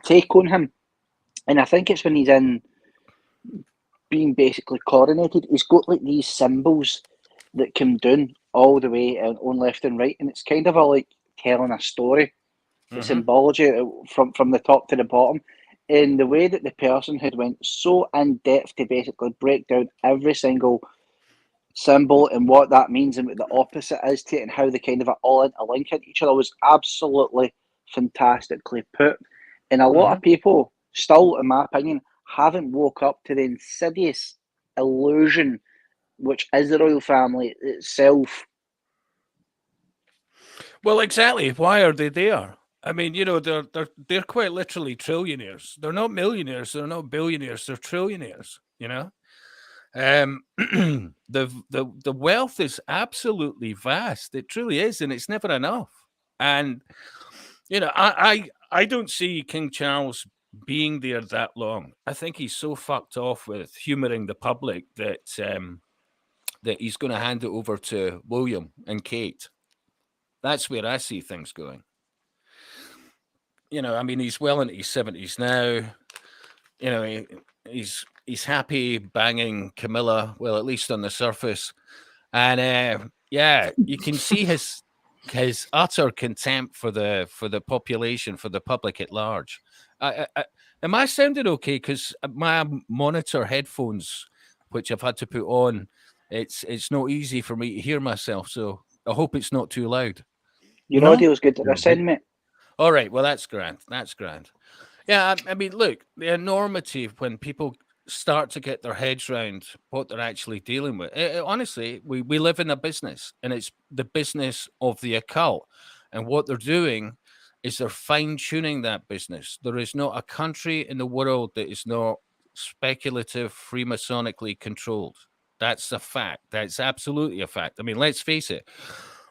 take on him, and I think it's when he's in being basically coronated, he's got like these symbols that come down all the way on left and right, and it's kind of like telling a story, the symbology from the top to the bottom. In the way that the person had went so in depth to basically break down every single symbol and what that means and what the opposite is to it and how they kind of all interlink into each other was absolutely fantastically put. And a lot of people still, in my opinion, haven't woke up to the insidious illusion which is the royal family itself. Well, exactly. Why are they there? I mean, they're quite literally trillionaires. They're not millionaires. They're not billionaires. They're trillionaires. The wealth is absolutely vast. It truly is, and it's never enough. And I don't see King Charles being there that long. I think he's so fucked off with humouring the public that that he's going to hand it over to William and Kate. That's where I see things going. I mean, he's well into his 70s now. He's happy banging Camilla, well, at least on the surface. And you can see his utter contempt for the population, for the public at large. Am I sounding okay? Because my monitor headphones, which I've had to put on, it's not easy for me to hear myself. So I hope it's not too loud. Your audio's good at this end, mate. All right, well, that's grand. That's grand. Yeah, I mean, look, the enormity when people start to get their heads around what they're actually dealing with. Honestly, we live in a business, and it's the business of the occult. And what they're doing is they're fine-tuning that business. There is not a country in the world that is not speculative, Freemasonically controlled. That's a fact. That's absolutely a fact. I mean, let's face it.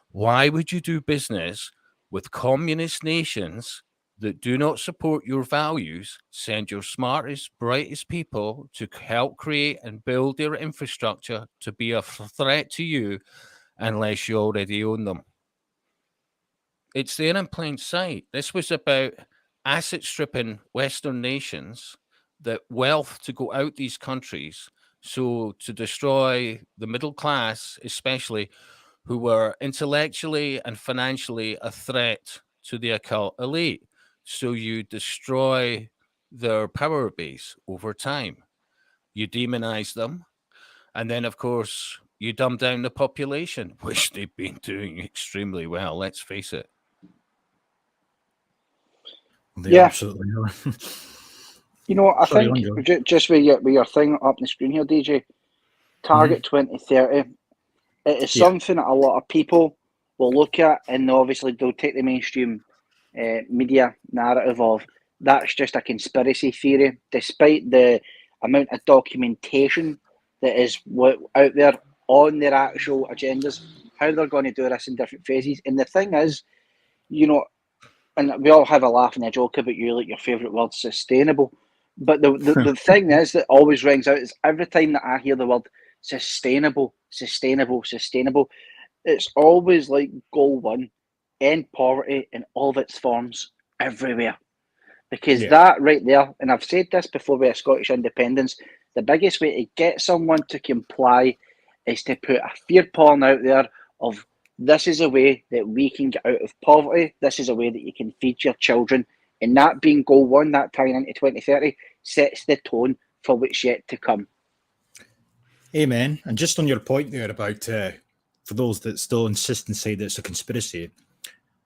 Why would you do business with communist nations that do not support your values, send your smartest, brightest people to help create and build their infrastructure to be a threat to you unless you already own them? It's there in plain sight. This was about asset stripping Western nations, that wealth to go out these countries, so to destroy the middle class, especially, who were intellectually and financially a threat to the occult elite. So you destroy their power base over time. You demonize them. And then, of course, you dumb down the population, which they've been doing extremely well, let's face it. They absolutely are. I think just with your thing up on the screen here, DJ, Target 2030, it is something that a lot of people will look at, and obviously they'll take the mainstream media narrative of that's just a conspiracy theory, despite the amount of documentation that is out there on their actual agendas, how they're going to do this in different phases. And the thing is, and we all have a laugh and a joke about your favourite word, sustainable. But the thing is that always rings out is every time that I hear the word sustainable, it's always like goal one, end poverty in all of its forms everywhere. Because that right there, and I've said this before with Scottish independence, the biggest way to get someone to comply is to put a fear porn out there of This is a way that we can get out of poverty. This is a way that you can feed your children. And that being goal one, that tying into 2030, sets the tone for what's yet to come. Amen. And just on your point there about, for those that still insist and say that it's a conspiracy,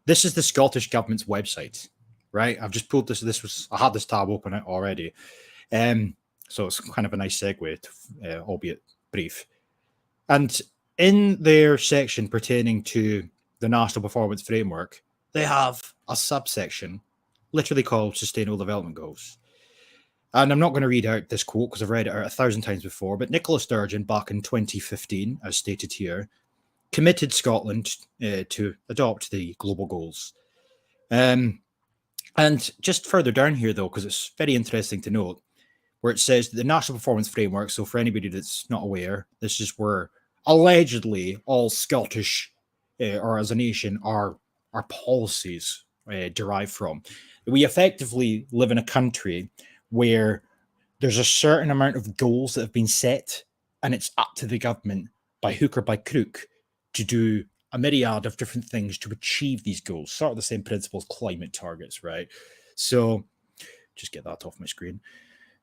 this is the Scottish government's website, right? I've just pulled this. I had this tab open it already. So it's kind of a nice segue, albeit brief. And in their section pertaining to the National Performance Framework, they have a subsection literally called Sustainable Development Goals. And I'm not going to read out this quote because I've read it out 1,000 times before, but Nicola Sturgeon, back in 2015, as stated here, committed Scotland to adopt the global goals. And just further down here, though, because it's very interesting to note, where it says that the National Performance Framework, so for anybody that's not aware, this is where allegedly all Scottish, or as a nation, our policies derive from. We effectively live in a country where there's a certain amount of goals that have been set, and it's up to the government by hook or by crook to do a myriad of different things to achieve these goals. Sort of the same principle as climate targets, right? So just get that off my screen.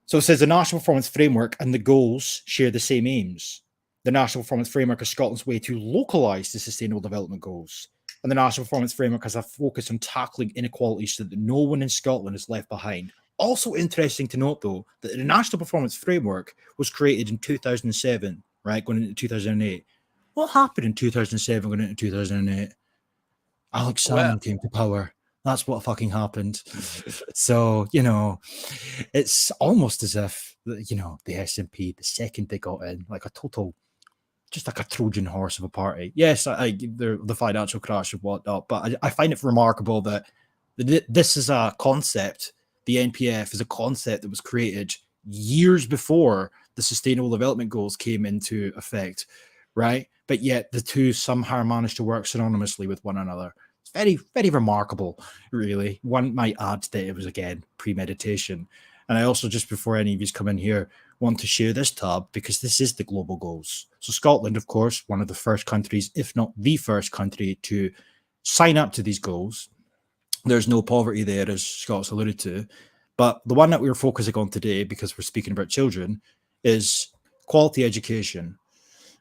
So it says the National Performance Framework and the goals share the same aims. The National Performance Framework is Scotland's way to localise the Sustainable Development Goals. And the National Performance Framework has a focus on tackling inequality so that no one in Scotland is left behind. Also interesting to note, though, that the National Performance Framework was created in 2007, right, going into 2008. What happened in 2007 going into 2008? Alex Salmond came to power. That's what fucking happened. So, it's almost as if, the SNP, the second they got in, like a total, just like a Trojan horse of a party. Yes, the financial crash and whatnot, but I find it remarkable that this is a concept, the NPF is a concept that was created years before the Sustainable Development Goals came into effect, right? But yet the two somehow managed to work synonymously with one another. It's very, very remarkable, really. One might add that it was, again, premeditation. And I also, just before any of you come in here, want to share this tab because this is the global goals. So Scotland, of course, one of the first countries, if not the first country, to sign up to these goals. There's no poverty there, as Scots alluded to. But the one that we're focusing on today, because we're speaking about children, is quality education.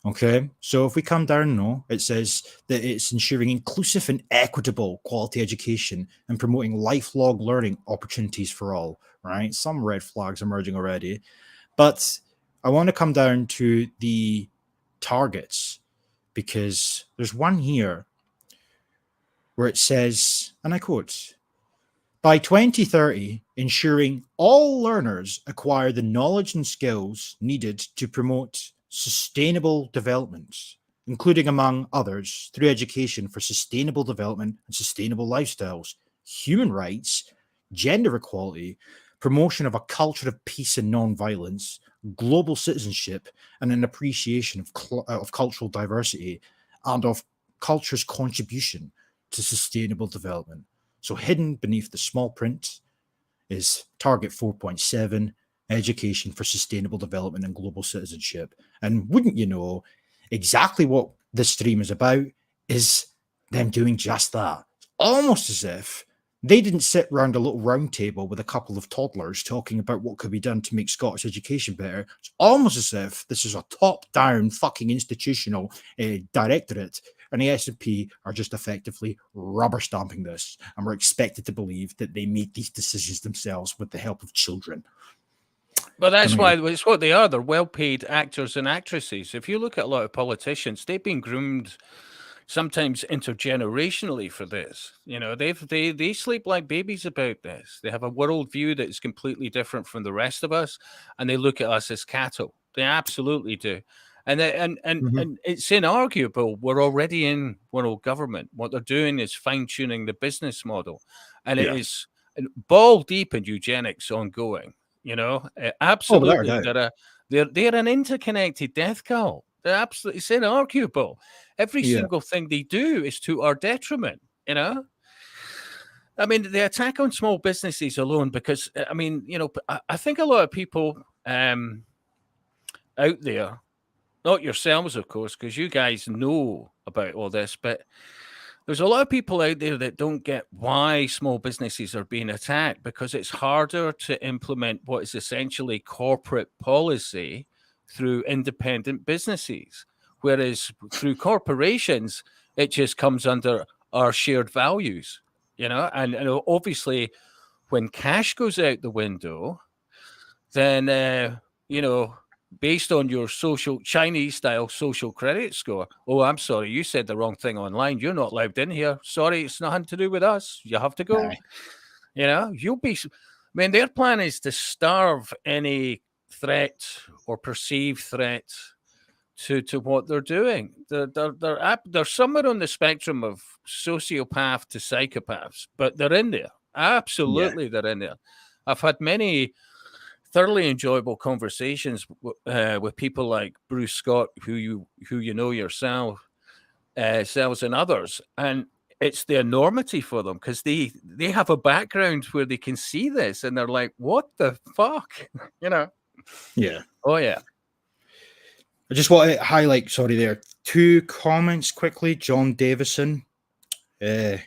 Okay, so if we come down now, it says that it's ensuring inclusive and equitable quality education and promoting lifelong learning opportunities for all, right? Some red flags emerging already. But I want to come down to the targets because there's one here where it says, and I quote, by 2030, ensuring all learners acquire the knowledge and skills needed to promote sustainable development, including, among others, through education for sustainable development and sustainable lifestyles, human rights, gender equality, promotion of a culture of peace and non-violence, global citizenship, and an appreciation of cultural diversity and of culture's contribution to sustainable development. So hidden beneath the small print is target 4.7, education for sustainable development and global citizenship. And wouldn't you know, exactly what this stream is about is them doing just that. It's almost as if they didn't sit around a little round table with a couple of toddlers talking about what could be done to make Scottish education better. It's almost as if this is a top-down fucking institutional directorate, and the SNP are just effectively rubber stamping this, and we're expected to believe that they made these decisions themselves with the help of children. Well, that's why it's what they are. They're well-paid actors and actresses. If you look at a lot of politicians, they've been groomed sometimes intergenerationally for this. They sleep like babies about this. They have a worldview that is completely different from the rest of us, and they look at us as cattle. They absolutely do. And it's inarguable. We're already in world government. What they're doing is fine-tuning the business model, and it is ball deep in eugenics ongoing. Absolutely. They're an interconnected death cult. They're absolutely, it's inarguable. Every single thing they do is to our detriment. I mean, the attack on small businesses alone, because I think a lot of people out there not yourselves, of course, because you guys know about all this, but there's a lot of people out there that don't get why small businesses are being attacked, because it's harder to implement what is essentially corporate policy through independent businesses. Whereas through corporations, it just comes under our shared values, you know, and obviously when cash goes out the window, then, you know, based on your social Chinese style social credit score. Oh, I'm sorry, you said the wrong thing online. You're not allowed in here. Sorry, it's nothing to do with us. You have to go. Aye. You know, you'll be. I mean, their plan is to starve any threat or perceived threat to what they're doing. They're somewhere on the spectrum of sociopath to psychopaths, but they're in there. Absolutely, they're in there. I've had many thoroughly enjoyable conversations with people like Bruce Scott, who you know yourself, selves and others, and it's the enormity for them because they have a background where they can see this and they're like, "What the fuck?" You know? Yeah. Oh yeah. I just want to highlight, sorry, there, 2 comments quickly. John Davison, it's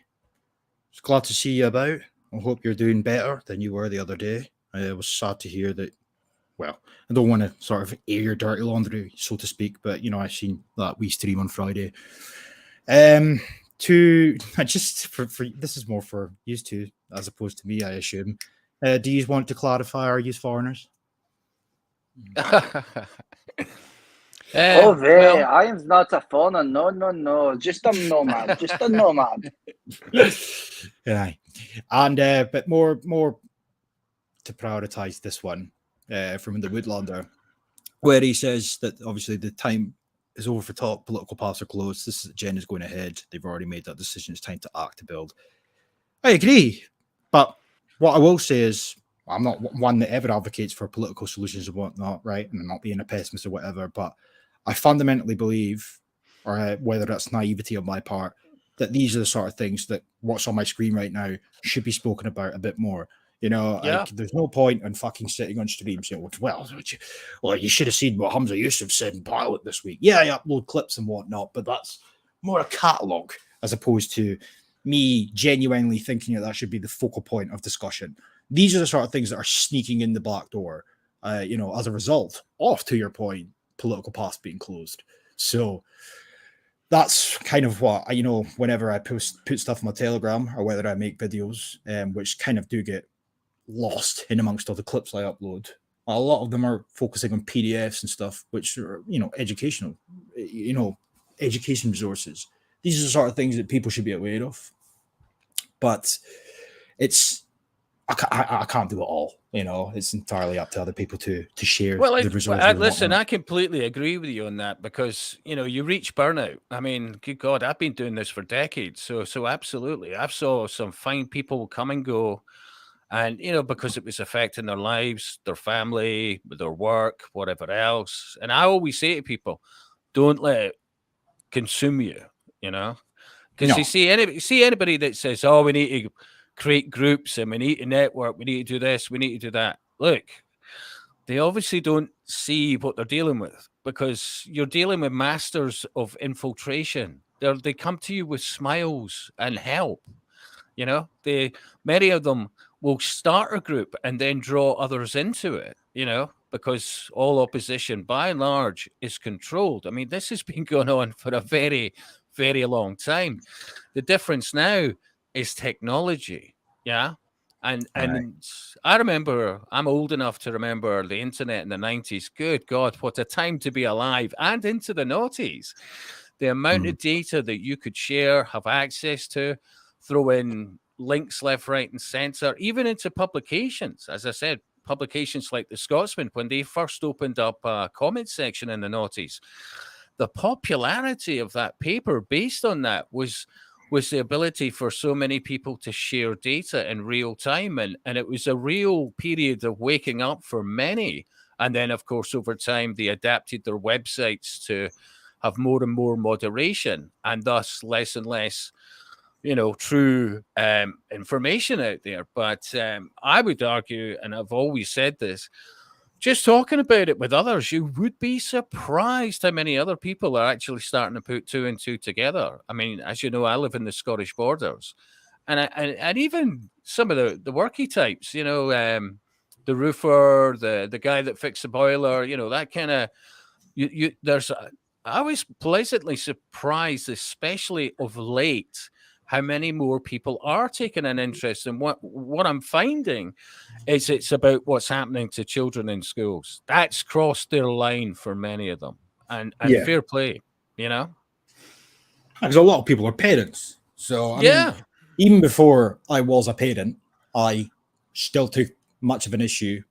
glad to see you about. I hope you're doing better than you were the other day. I was sad to hear that. Well, I don't want to sort of air your dirty laundry, so to speak, but you know, I seen that wee stream on Friday. Just for this is more for you two as opposed to me, I assume. Do you want to clarify, are you foreigners? Oh, Well, I am not a foreigner. No. Just a nomad. Just a nomad. Yeah. And but more to prioritize this one from the Woodlander, where he says that obviously the time is over for talk, political paths are closed, this agenda is going ahead, they've already made that decision, it's time to act to build. I agree, but what I will say is I'm not one that ever advocates for political solutions and whatnot, right? And I'm not being a pessimist or whatever, but I fundamentally believe, or whether that's naivety on my part, that these are the sort of things that what's on my screen right now should be spoken about a bit more. You know, Yeah. like, there's no point in fucking sitting on stream saying, well, you should have seen what Hamza Yusuf said in Pilot this week. Yeah, I upload clips and whatnot, but that's more a catalogue as opposed to me genuinely thinking that should be the focal point of discussion. These are the sort of things that are sneaking in the back door, you know, as a result of, to your point, political paths being closed. So that's kind of what, you know, whenever I put stuff on my Telegram or whether I make videos, which kind of do get lost in amongst all the clips I upload, a lot of them are focusing on PDFs and stuff, which are, you know, educational, you know, education resources. These are the sort of things that people should be aware of. But it's, I can't do it all. You know, it's entirely up to other people to share the resources. Listen, I completely agree with you on that because, you know, you reach burnout. I mean, good God, I've been doing this for decades. So absolutely. I've saw some fine people come and go. And, you know, because it was affecting their lives, their family, their work, whatever else. And I always say to people, don't let it consume you, you know, because you see anybody that says, oh, we need to create groups and we need to network, we need to do this, we need to do that. Look, they obviously don't see what they're dealing with because you're dealing with masters of infiltration. They come to you with smiles and help. You know, many of them will start a group and then draw others into it, you know, because all opposition by and large is controlled. I mean, this has been going on for a very, very long time. The difference now is technology. Yeah. And I remember, I'm old enough to remember the internet in the 90s. Good God, what a time to be alive, and into the noughties. The amount of data that you could share, have access to, throw in links left, right, and center, even into publications. As I said, publications like the Scotsman, when they first opened up a comment section in the noughties, the popularity of that paper based on that was the ability for so many people to share data in real time. And it was a real period of waking up for many. And then, of course, over time, they adapted their websites to have more and more moderation and thus less and less, you know, true information out there. But I would argue, and I've always said this, just talking about it with others, you would be surprised how many other people are actually starting to put two and two together. I mean, as you know, I live in the Scottish borders, and even some of the worky types, the roofer, the guy that fixed the boiler, that kind of I was pleasantly surprised, especially of late, how many more people are taking an interest. And what I'm finding is it's about what's happening to children in schools. That's crossed their line for many of them. And Yeah. fair play, Because a lot of people are parents. So, I mean, even before I was a parent, I still took much of my issue,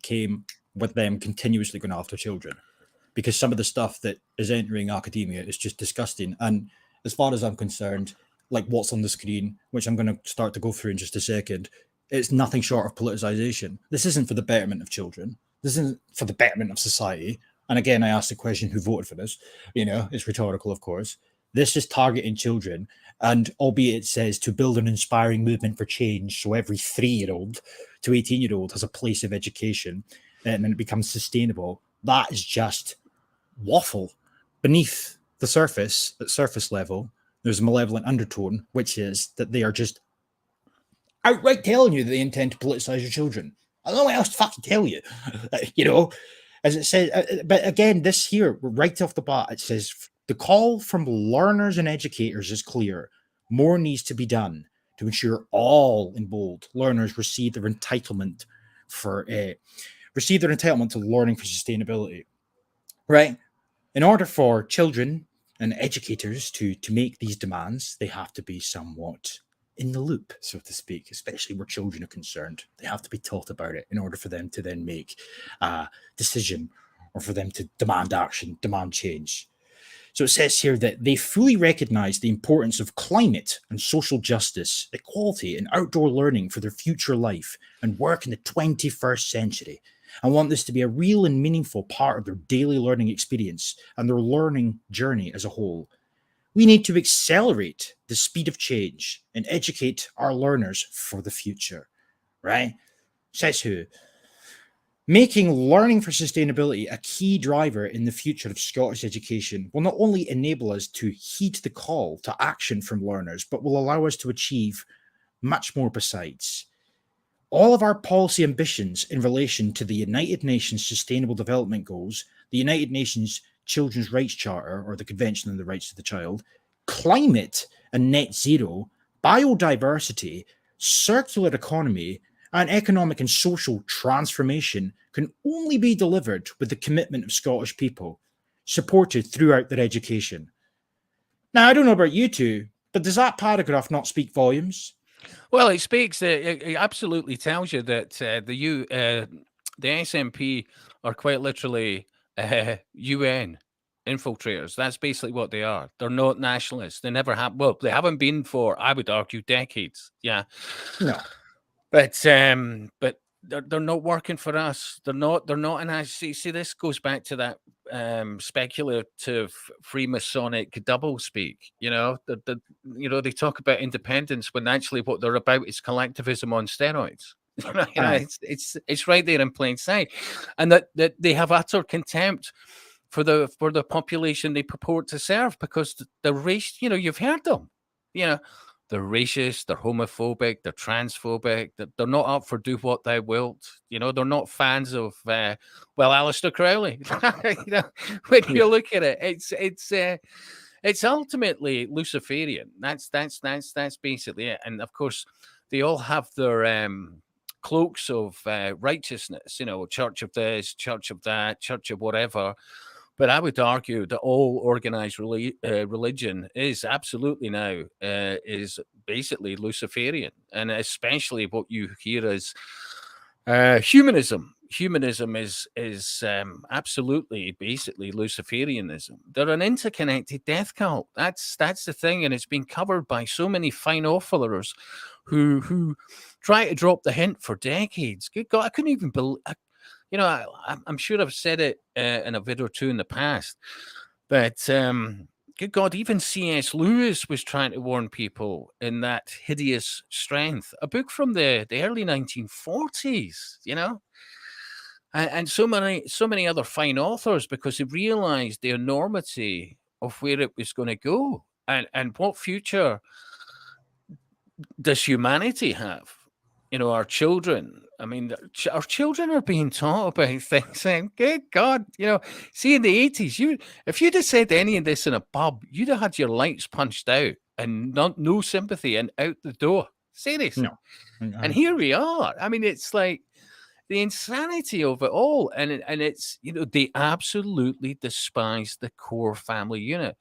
came with them continuously going after children. Because some of the stuff that is entering academia is just disgusting. And as far as I'm concerned, like what's on the screen, which I'm going to start to go through in just a second, it's nothing short of politicization. This isn't for the betterment of children. This isn't for the betterment of society. And again, I asked the question, who voted for this? It's rhetorical, of course. This is targeting children. And albeit it says to build an inspiring movement for change, so every 3-year-old to 18-year-old has a place of education and it becomes sustainable, that is just waffle. Beneath the surface, at surface level, there's a malevolent undertone, which is that they are just outright telling you that they intend to politicize your children. I don't know what else to fucking tell you. As it says, but again, this here, right off the bat, it says the call from learners and educators is clear. More needs to be done to ensure all, in bold, learners receive their entitlement to learning for sustainability. Right? In order for children and educators to make these demands, they have to be somewhat in the loop, so to speak, especially where children are concerned. They have to be taught about it in order for them to then make a decision or for them to demand action, demand change. So it says here that they fully recognize the importance of climate and social justice, equality and outdoor learning for their future life and work in the 21st century. I want this to be a real and meaningful part of their daily learning experience and their learning journey as a whole. We need to accelerate the speed of change and educate our learners for the future, right? Says who? Making learning for sustainability a key driver in the future of Scottish education will not only enable us to heed the call to action from learners, but will allow us to achieve much more besides. All of our policy ambitions in relation to the United Nations Sustainable Development Goals, the United Nations Children's Rights Charter, or the Convention on the Rights of the Child, climate and net zero, biodiversity, circular economy, and economic and social transformation can only be delivered with the commitment of Scottish people, supported throughout their education. Now, I don't know about you two, but does that paragraph not speak volumes? Well, it speaks. It absolutely tells you that the SNP are quite literally UN infiltrators. That's basically what they are. They're not nationalists. They never have. Well, they haven't been for, I would argue, decades. Yeah. No. But they're not working for us. They're not. And I see. This goes back to that speculative Freemasonic double speak. They talk about independence when actually what they're about is collectivism on steroids. It's right there in plain sight, and that they have utter contempt for the population they purport to serve, because the race. You've heard them. They're racist, they're homophobic, they're transphobic, they're not up for do what thou wilt. They're not fans of, Aleister Crowley. When you look at it, it's ultimately Luciferian. That's basically it. And of course, they all have their cloaks of righteousness, church of this, church of that, church of whatever. But I would argue that all organized religion is absolutely now is basically Luciferian, and especially what you hear as humanism. Humanism is absolutely basically Luciferianism. They're an interconnected death cult. That's the thing, and it's been covered by so many fine authors who try to drop the hint for decades. Good God, I couldn't even believe. I'm sure I've said it in a video or two in the past, but good God, even C.S. Lewis was trying to warn people in that hideous strength, a book from the early 1940s, and so many other fine authors, because they realized the enormity of where it was going to go, and what future does humanity have? Our children. I mean, our children are being taught about things, saying, "Good God, see in the 80s, if you'd have said any of this in a pub, you'd have had your lights punched out and no sympathy and out the door. Seriously." No. And here we are. I mean, it's like the insanity of it all, and it's they absolutely despise the core family unit.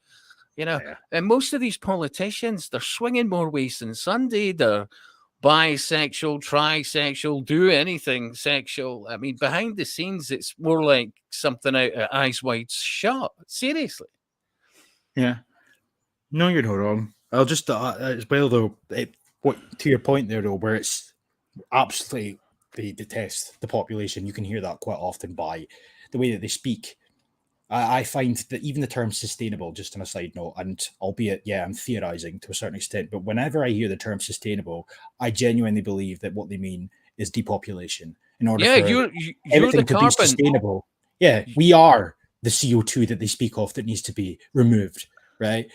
And most of these politicians, they're swinging more ways than Sunday. They're bisexual, trisexual, do anything sexual. I mean, behind the scenes, it's more like something out of Eyes Wide Shut. Seriously. Yeah. No, you're not wrong. I'll just as well though. To your point there though, where it's absolutely they detest the population. You can hear that quite often by the way that they speak. I find that even the term sustainable, just on a side note, and albeit, I'm theorizing to a certain extent, but whenever I hear the term sustainable, I genuinely believe that what they mean is depopulation. In order for you're everything the to carbon. be sustainable, we are the CO2 that they speak of that needs to be removed, right?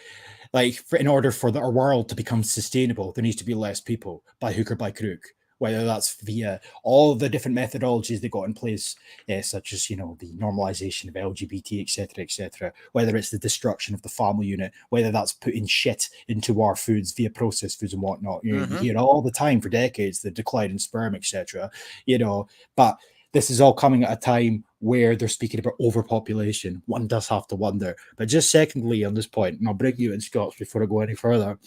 Like, in order for our world to become sustainable, there needs to be less people by hook or by crook. Whether that's via all the different methodologies they got in place, such as, the normalization of LGBT, etc., whether it's the destruction of the family unit, whether that's putting shit into our foods via processed foods and whatnot. You hear all the time for decades, the decline in sperm, etc., but this is all coming at a time where they're speaking about overpopulation. One does have to wonder. But just secondly, on this point, and I'll bring you in, Scots, before I go any further,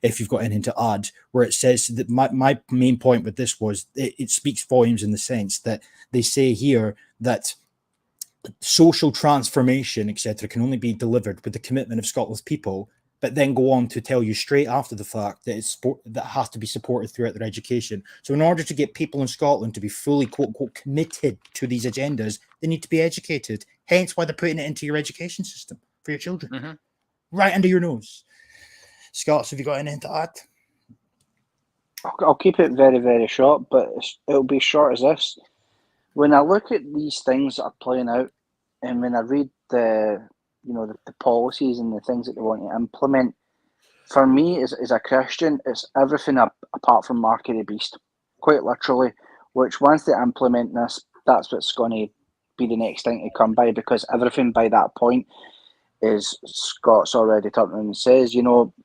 if you've got anything to add, where it says that my main point with this was it speaks volumes in the sense that they say here that social transformation, etc., can only be delivered with the commitment of Scotland's people, but then go on to tell you straight after the fact that that has to be supported throughout their education. So in order to get people in Scotland to be fully, quote unquote, committed to these agendas, they need to be educated. Hence why they're putting it into your education system for your children. Right under your nose. Scots, have you got anything to add? I'll keep it very, very short, but it'll be short as this. When I look at these things that are playing out, and when I read the policies and the things that they want to implement, for me as a Christian, it's everything apart from mark of the beast, quite literally, which once they implement this, that's what's going to be the next thing to come by, because everything by that point is, Scott's already turned around and says,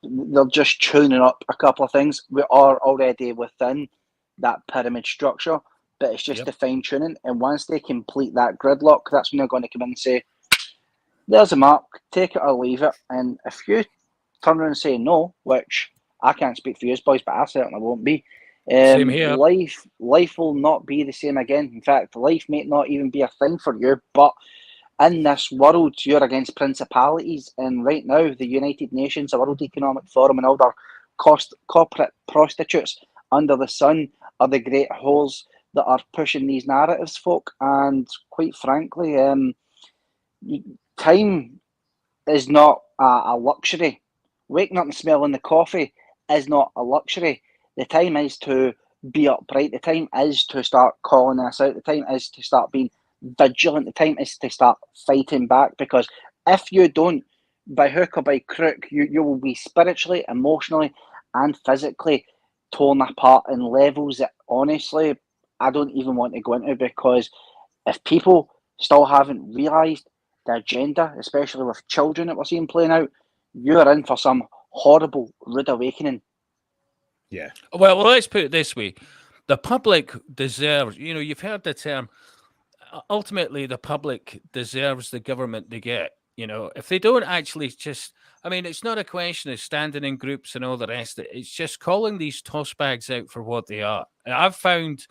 they're just tuning up a couple of things. We are already within that pyramid structure, but it's just the fine tuning. And once they complete that gridlock, that's when they're going to come in and say, there's a mark, take it or leave it. And if you turn around and say no, which I can't speak for you boys, but I certainly won't be, Same here. life will not be the same again. In fact, life may not even be a thing for you, but in this world, you're against principalities, and right now, the United Nations, the World Economic Forum, and all their corporate prostitutes under the sun are the great whores that are pushing these narratives, folk. And quite frankly, time is not a luxury. Waking up and smelling the coffee is not a luxury. The time is to be upright. The time is to start calling this out. The time is to start being vigilant. The time is to start fighting back, because if you don't, by hook or by crook, you will be spiritually, emotionally, and physically torn apart in levels that honestly I don't even want to go into, because if people still haven't realised the agenda, especially with children that we're seeing playing out, you're in for some horrible rude awakening. Yeah. Well, let's put it this way. The public deserves, you've heard the term, ultimately the public deserves the government they get. If they don't actually it's not a question of standing in groups and all the rest of it. It's just calling these toss bags out for what they are. And I've found,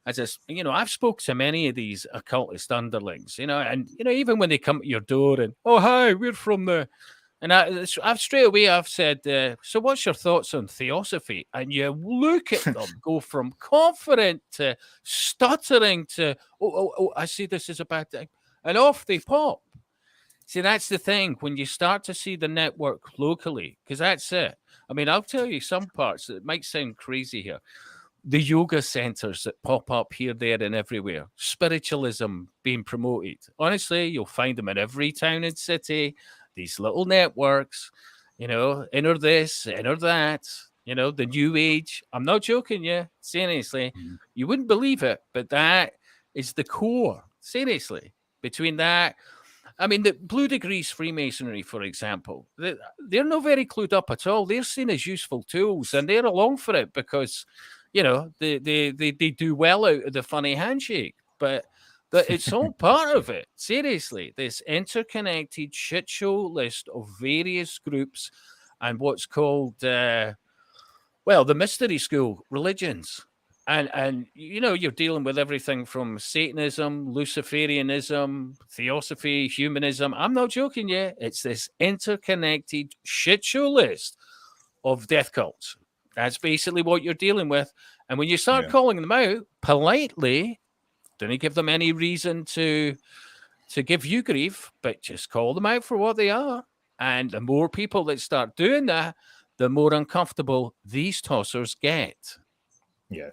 I've spoke to many of these occultist underlings, and, even when they come to your door and, oh, hi, we're from the... And I've straight away, I've said, so what's your thoughts on theosophy? And you look at them, go from confident to stuttering to, oh, I see this is a bad thing. And off they pop. See, that's the thing. When you start to see the network locally, because that's it. I mean, I'll tell you some parts that might sound crazy here, the yoga centers that pop up here, there, and everywhere. Spiritualism being promoted. Honestly, you'll find them in every town and city. These little networks, enter this, enter that. The new age. I'm not joking you. Seriously. You wouldn't believe it, but that is the core. Seriously. Between that, I mean, the Blue Degrees Freemasonry, for example, they're not very clued up at all. They're seen as useful tools, and they're along for it because, they do well out of the funny handshake. But it's all part of it. Seriously, this interconnected shit show list of various groups and what's called, the mystery school religions. And you're dealing with everything from Satanism, Luciferianism, Theosophy, humanism. I'm not joking you. It's this interconnected shit show list of death cults. That's basically what you're dealing with. And when you start calling them out politely, don't give them any reason to give you grief, but just call them out for what they are. And the more people that start doing that, the more uncomfortable these tossers get. Yeah.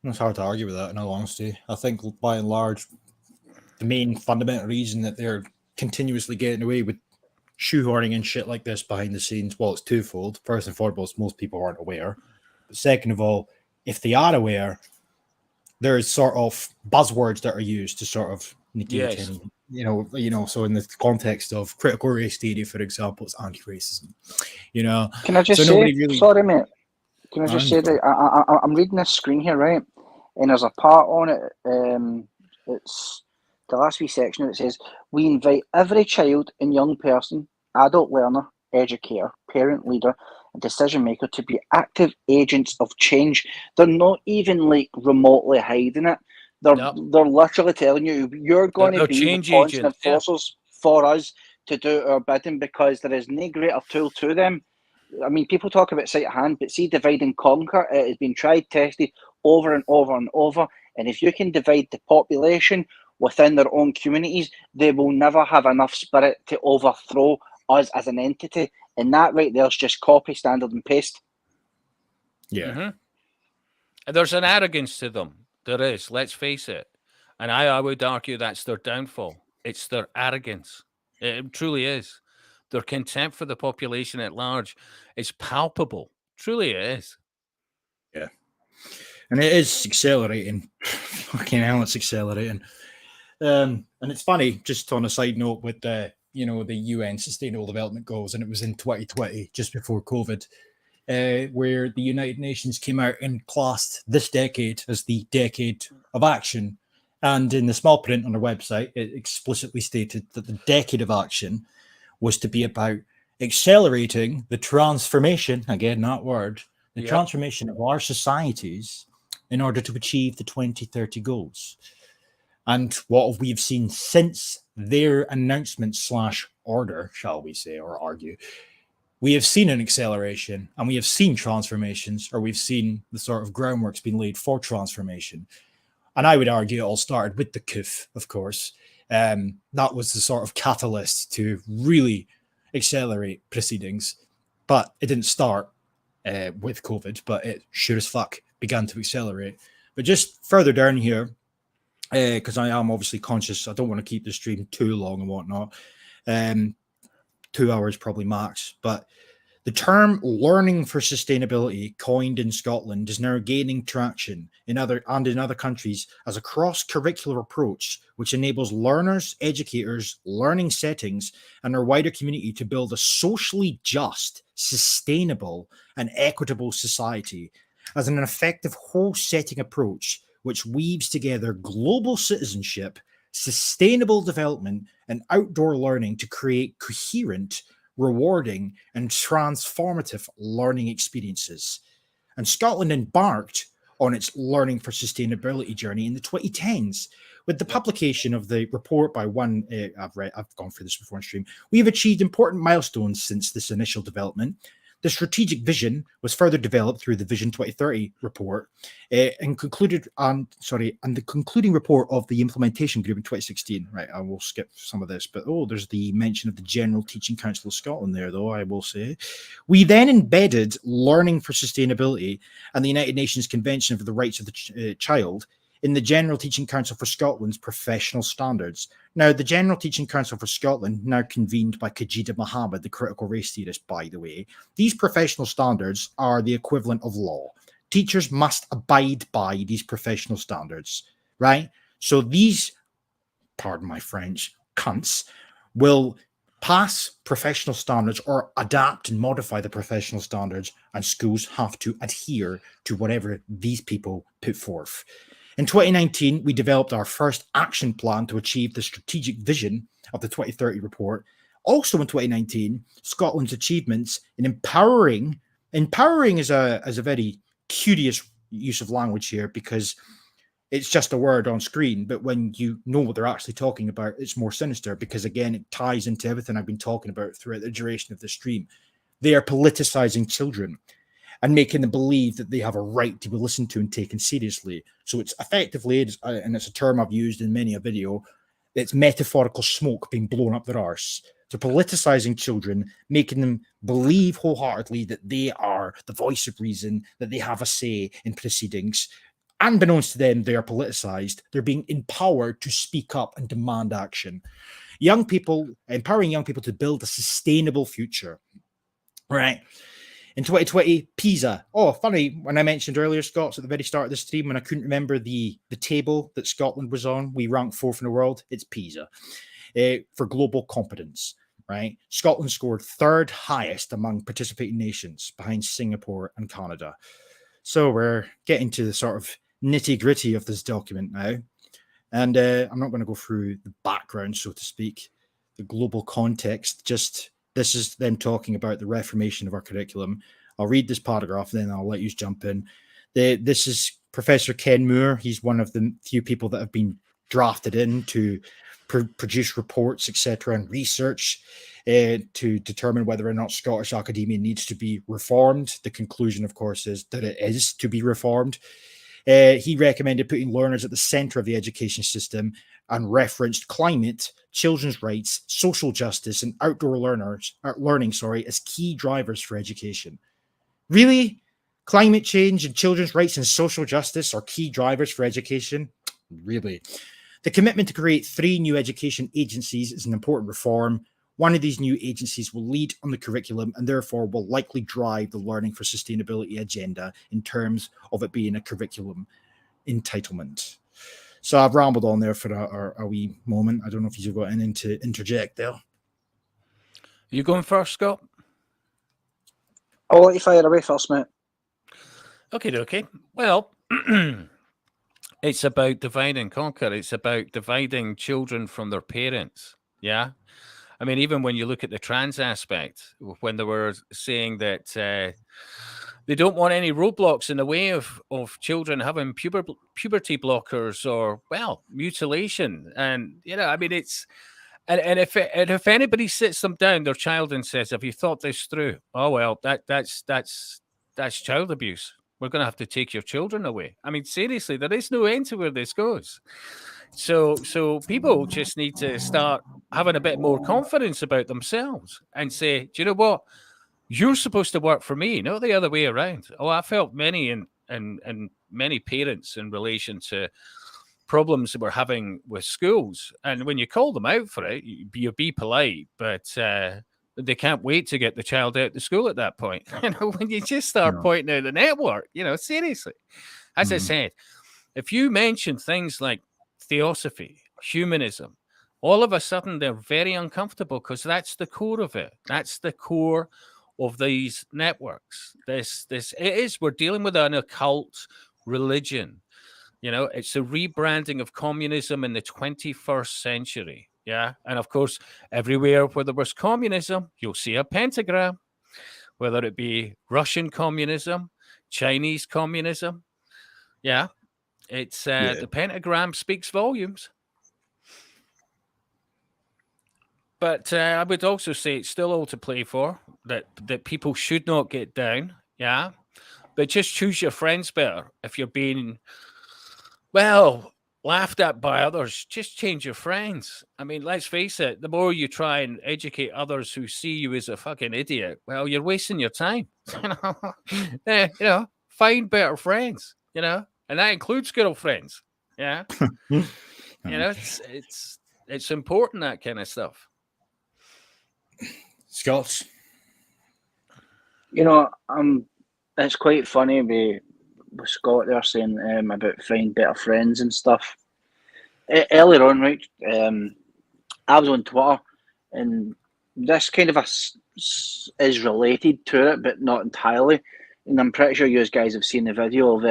It's hard to argue with that, in all honesty. I think, by and large, the main fundamental reason that they're continuously getting away with shoehorning and shit like this behind the scenes, well, it's twofold. First and foremost, most people aren't aware. But second of all, if they are aware, there's sort of buzzwords that are used to sort of negate any, so in the context of critical race theory, for example, it's anti-racism. Can I just say, sorry, mate. Can I just say that I'm reading this screen here, right? And there's a part on it. It's the last wee section. It says, "We invite every child and young person, adult learner, educator, parent, leader, and decision maker to be active agents of change." They're not even like remotely hiding it. They're literally telling you you're going to be the constant forces for us to do our bidding, because there is no greater tool to them. I mean, people talk about sleight of hand, but see, divide and conquer, it has been tried, tested over and over and over. And if you can divide the population within their own communities, they will never have enough spirit to overthrow us as an entity. And that right there is just copy, standard, and paste. Yeah. Mm-hmm. And there's an arrogance to them. There is, let's face it. And I would argue that's their downfall. It's their arrogance. It truly is. Their contempt for the population at large is palpable. Truly it is. Yeah. And it is accelerating. Fucking hell, it's accelerating. And it's funny, just on a side note, with the UN Sustainable Development Goals, and it was in 2020, just before COVID, where the United Nations came out and classed this decade as the decade of action. And in the small print on their website, it explicitly stated that the decade of action was to be about accelerating the transformation, again, that word, the transformation of our societies in order to achieve the 2030 goals. And what we've seen since their announcement / order, shall we say, or argue, we have seen an acceleration, and we have seen transformations, or we've seen the sort of groundwork's been laid for transformation. And I would argue it all started with the CUF, of course. That was the sort of catalyst to really accelerate proceedings. But it didn't start with COVID, but it sure as fuck began to accelerate. But just further down here, because I am obviously conscious, I don't want to keep the stream too long and whatnot. 2 hours probably max. But the term learning for sustainability, coined in Scotland, is now gaining traction in other countries as a cross-curricular approach which enables learners, educators, learning settings, and their wider community to build a socially just, sustainable, and equitable society as an effective whole-setting approach which weaves together global citizenship, sustainable development, and outdoor learning to create coherent, rewarding, and transformative learning experiences. And Scotland embarked on its learning for sustainability journey in the 2010s with the publication of the report by one, I've gone through this before on stream. We have achieved important milestones since this initial development. The strategic vision was further developed through the Vision 2030 report and the concluding report of the implementation group in 2016. Right, I will skip some of this, but there's the mention of the General Teaching Council of Scotland there, though, I will say. We then embedded learning for sustainability and the United Nations Convention for the Rights of the Child in the General Teaching Council for Scotland's professional standards. Now, the General Teaching Council for Scotland, now convened by Kajida Mohammed, the critical race theorist, by the way, these professional standards are the equivalent of law. Teachers must abide by these professional standards, right? So these, pardon my French, cunts will pass professional standards or adapt and modify the professional standards, and schools have to adhere to whatever these people put forth. In 2019, we developed our first action plan to achieve the strategic vision of the 2030 report. Also in 2019, Scotland's achievements in empowering is a very curious use of language here, because it's just a word on screen, but when you know what they're actually talking about, it's more sinister, because again, it ties into everything I've been talking about throughout the duration of the stream. They are politicizing children and making them believe that they have a right to be listened to and taken seriously. So it's effectively, and it's a term I've used in many a video, it's metaphorical smoke being blown up their arse. So politicizing children, making them believe wholeheartedly that they are the voice of reason, that they have a say in proceedings. Unbeknownst to them, they are politicized. They're being empowered to speak up and demand action. Empowering young people to build a sustainable future. Right. In 2020, PISA. Oh, funny, when I mentioned earlier, Scots, at the very start of the stream, when I couldn't remember the table that Scotland was on, we ranked 4th in the world. It's PISA for global competence, right? Scotland scored 3rd highest among participating nations, behind Singapore and Canada. So we're getting to the sort of nitty-gritty of this document now. And I'm not going to go through the background, so to speak, the global context, just... This is them talking about the reformation of our curriculum. I'll read this paragraph, then I'll let you jump in. This is Professor Ken Moore. He's one of the few people that have been drafted in to produce reports, etc., and research to determine whether or not Scottish academia needs to be reformed. The conclusion, of course, is that it is to be reformed. He recommended putting learners at the center of the education system and referenced climate, children's rights, social justice, and outdoor learning as key drivers for education. Really? Climate change and children's rights and social justice are key drivers for education? Really? The commitment to create 3 new education agencies is an important reform. One of these new agencies will lead on the curriculum and therefore will likely drive the learning for sustainability agenda in terms of it being a curriculum entitlement. So I've rambled on there for a wee moment. I don't know if you've got anything to interject there. You going first, Scott? I'll let you fire away first, mate. Okay. Well, it's about divide and conquer. It's about dividing children from their parents. Yeah. I mean, even when you look at the trans aspect, when they were saying that they don't want any roadblocks in the way of children having puberty blockers or, well, mutilation. And, I mean, it's... And if anybody sits them down, their child, and says, "Have you thought this through?" Oh, well, that's child abuse. We're going to have to take your children away. I mean, seriously, there is no end to where this goes. So people just need to start having a bit more confidence about themselves and say, "Do you know what? You're supposed to work for me, not the other way around." Oh, I felt many and many parents in relation to problems that we're having with schools, and when you call them out for it, you be polite, but they can't wait to get the child out of school at that point. When you just start pointing out the network, seriously. As I said, if you mention things like theosophy, humanism, all of a sudden they're very uncomfortable, because that's the core of it. That's the core of these networks. We're dealing with an occult religion. It's a rebranding of communism in the 21st century. Yeah. And of course, everywhere where there was communism, you'll see a pentagram, whether it be Russian communism, Chinese communism. Yeah. The pentagram speaks volumes. But I would also say it's still all to play for, that people should not get down, yeah? But just choose your friends better. If you're being, well, laughed at by others, just change your friends. I mean, let's face it, the more you try and educate others who see you as a fucking idiot, well, you're wasting your time. Find better friends, and that includes girlfriends. Yeah. It's important, that kind of stuff. Scots. It's quite funny with Scott there saying about find better friends and stuff. Earlier on, right, I was on Twitter, and this kind of is related to it, but not entirely. And I'm pretty sure you guys have seen the video of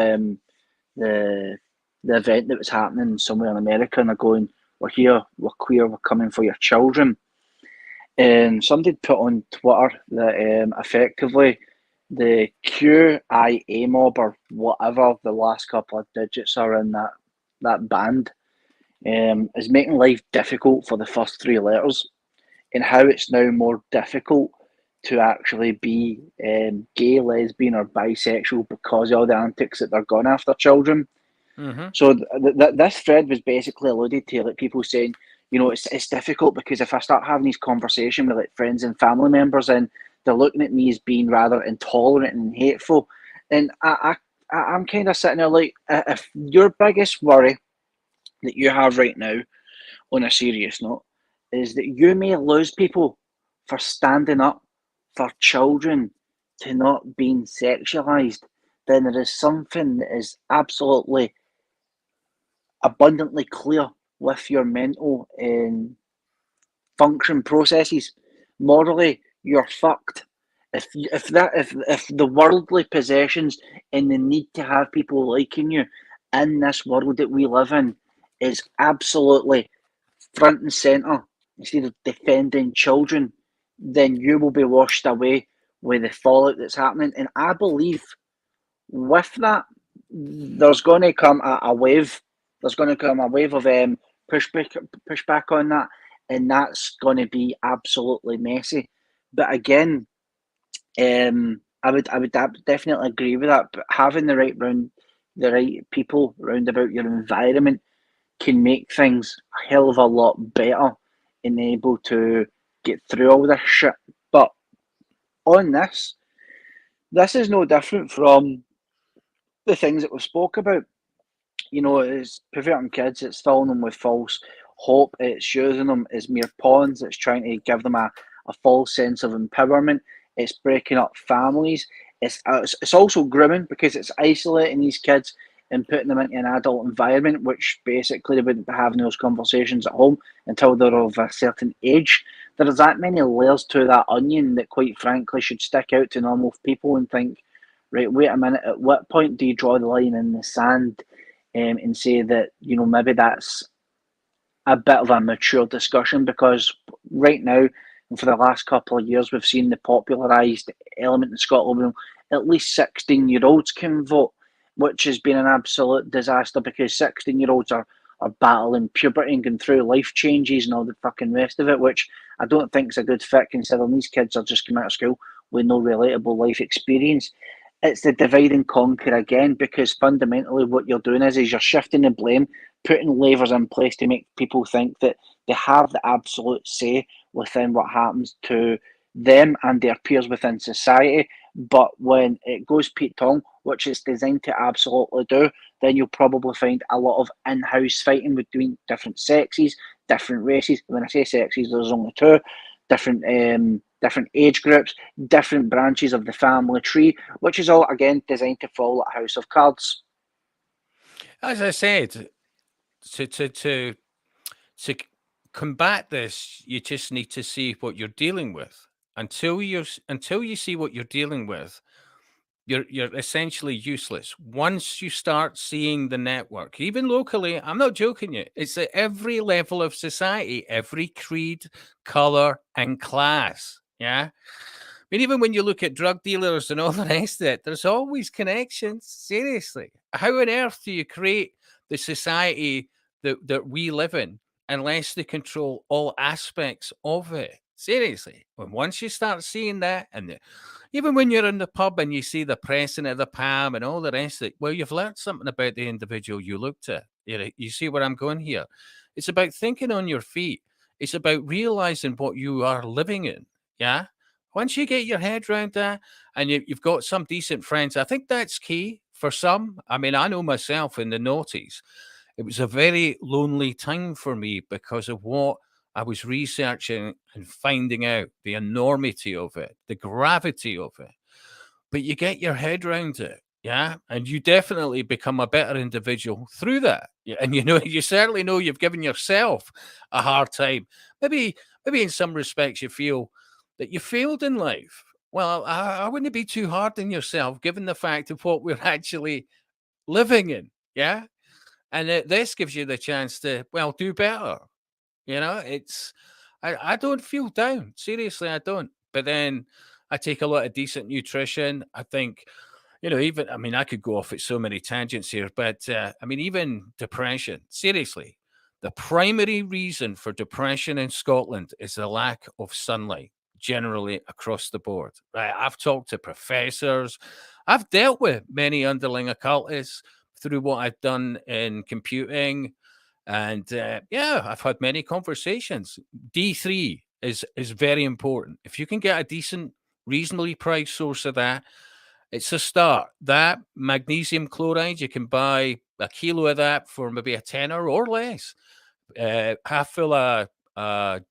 the event that was happening somewhere in America, and they're going, "We're here, we're queer, we're coming for your children." And somebody put on Twitter that effectively the QIA mob, or whatever the last couple of digits are in that band, is making life difficult for the first three letters, and how it's now more difficult to actually be gay, lesbian, or bisexual because of all the antics that they're going after children. Mm-hmm. So this thread was basically alluded to, like, people saying, it's difficult because if I start having these conversations with like friends and family members, and they're looking at me as being rather intolerant and hateful, and I'm kind of sitting there like, if your biggest worry that you have right now, on a serious note, is that you may lose people for standing up for children to not being sexualized, then there is something that is absolutely abundantly clear with your mental function processes. Morally, you're fucked. If the worldly possessions and the need to have people liking you in this world that we live in is absolutely front and centre, instead of defending children, then you will be washed away with the fallout that's happening. And I believe with that, there's going to come a wave. There's going to come a wave of pushback on that, and that's going to be absolutely messy. But again, I would definitely agree with that. But having the right people round about your environment can make things a hell of a lot better and able to get through all this shit. But on this is no different from the things that we spoke about. It's perverting kids, it's filling them with false hope, it's using them as mere pawns, it's trying to give them a false sense of empowerment, it's breaking up families, it's also grooming, because it's isolating these kids and putting them into an adult environment, which basically they wouldn't be having those conversations at home until they're of a certain age. There's that many layers to that onion that, quite frankly, should stick out to normal people and think, right, wait a minute, at what point do you draw the line in the sand and say that, maybe that's a bit of a mature discussion? Because right now, and for the last couple of years, we've seen the popularised element in Scotland, at least 16-year-olds can vote, which has been an absolute disaster, because 16-year-olds are battling puberty and going through life changes and all the fucking rest of it, which I don't think is a good fit, considering these kids are just coming out of school with no relatable life experience. It's the divide and conquer again, because fundamentally what you're doing is you're shifting the blame, putting levers in place to make people think that they have the absolute say within what happens to them and their peers within society. But when it goes Pete Tong, which it's designed to absolutely do, then you'll probably find a lot of in-house fighting between different sexes, different races. When I say sexes, there's only two. Different age groups, different branches of the family tree, which is all, again, designed to fall like a house of cards. As I said, to combat this, you just need to see what you're dealing with. Until you see what you're dealing with, you're essentially useless. Once you start seeing the network, even locally, I'm not joking you, it's at every level of society, every creed, color, and class. Yeah. I mean, even when you look at drug dealers and all the rest of it, there's always connections. Seriously. How on earth do you create the society that we live in unless they control all aspects of it. Seriously. And once you start seeing that, and even when you're in the pub and you see the pressing of the palm and all the rest of it, well, you've learned something about the individual you looked at. You see where I'm going here? It's about thinking on your feet. It's about realizing what you are living in. Yeah. Once you get your head around that and you've got some decent friends, I think that's key for some. I mean, I know myself in the noughties, it was a very lonely time for me because of what I was researching and finding out, the enormity of it, the gravity of it. But you get your head around it. Yeah. And you definitely become a better individual through that. Yeah. And you certainly know you've given yourself a hard time. Maybe in some respects you feel that you failed in life. Well, I wouldn't be too hard on yourself given the fact of what we're actually living in. Yeah. And this gives you the chance to, well, do better. I don't feel down. Seriously, I don't. But then I take a lot of decent nutrition. I think, even, I mean, I could go off at so many tangents here, but I mean, even depression, seriously, the primary reason for depression in Scotland is the lack of sunlight generally across the board. Right? I've talked to professors. I've dealt with many underling occultists through what I've done in computing. And I've had many conversations. D3 is very important. If you can get a decent, reasonably priced source of that, it's a start. That magnesium chloride, you can buy a kilo of that for maybe a tenner or less. Half full of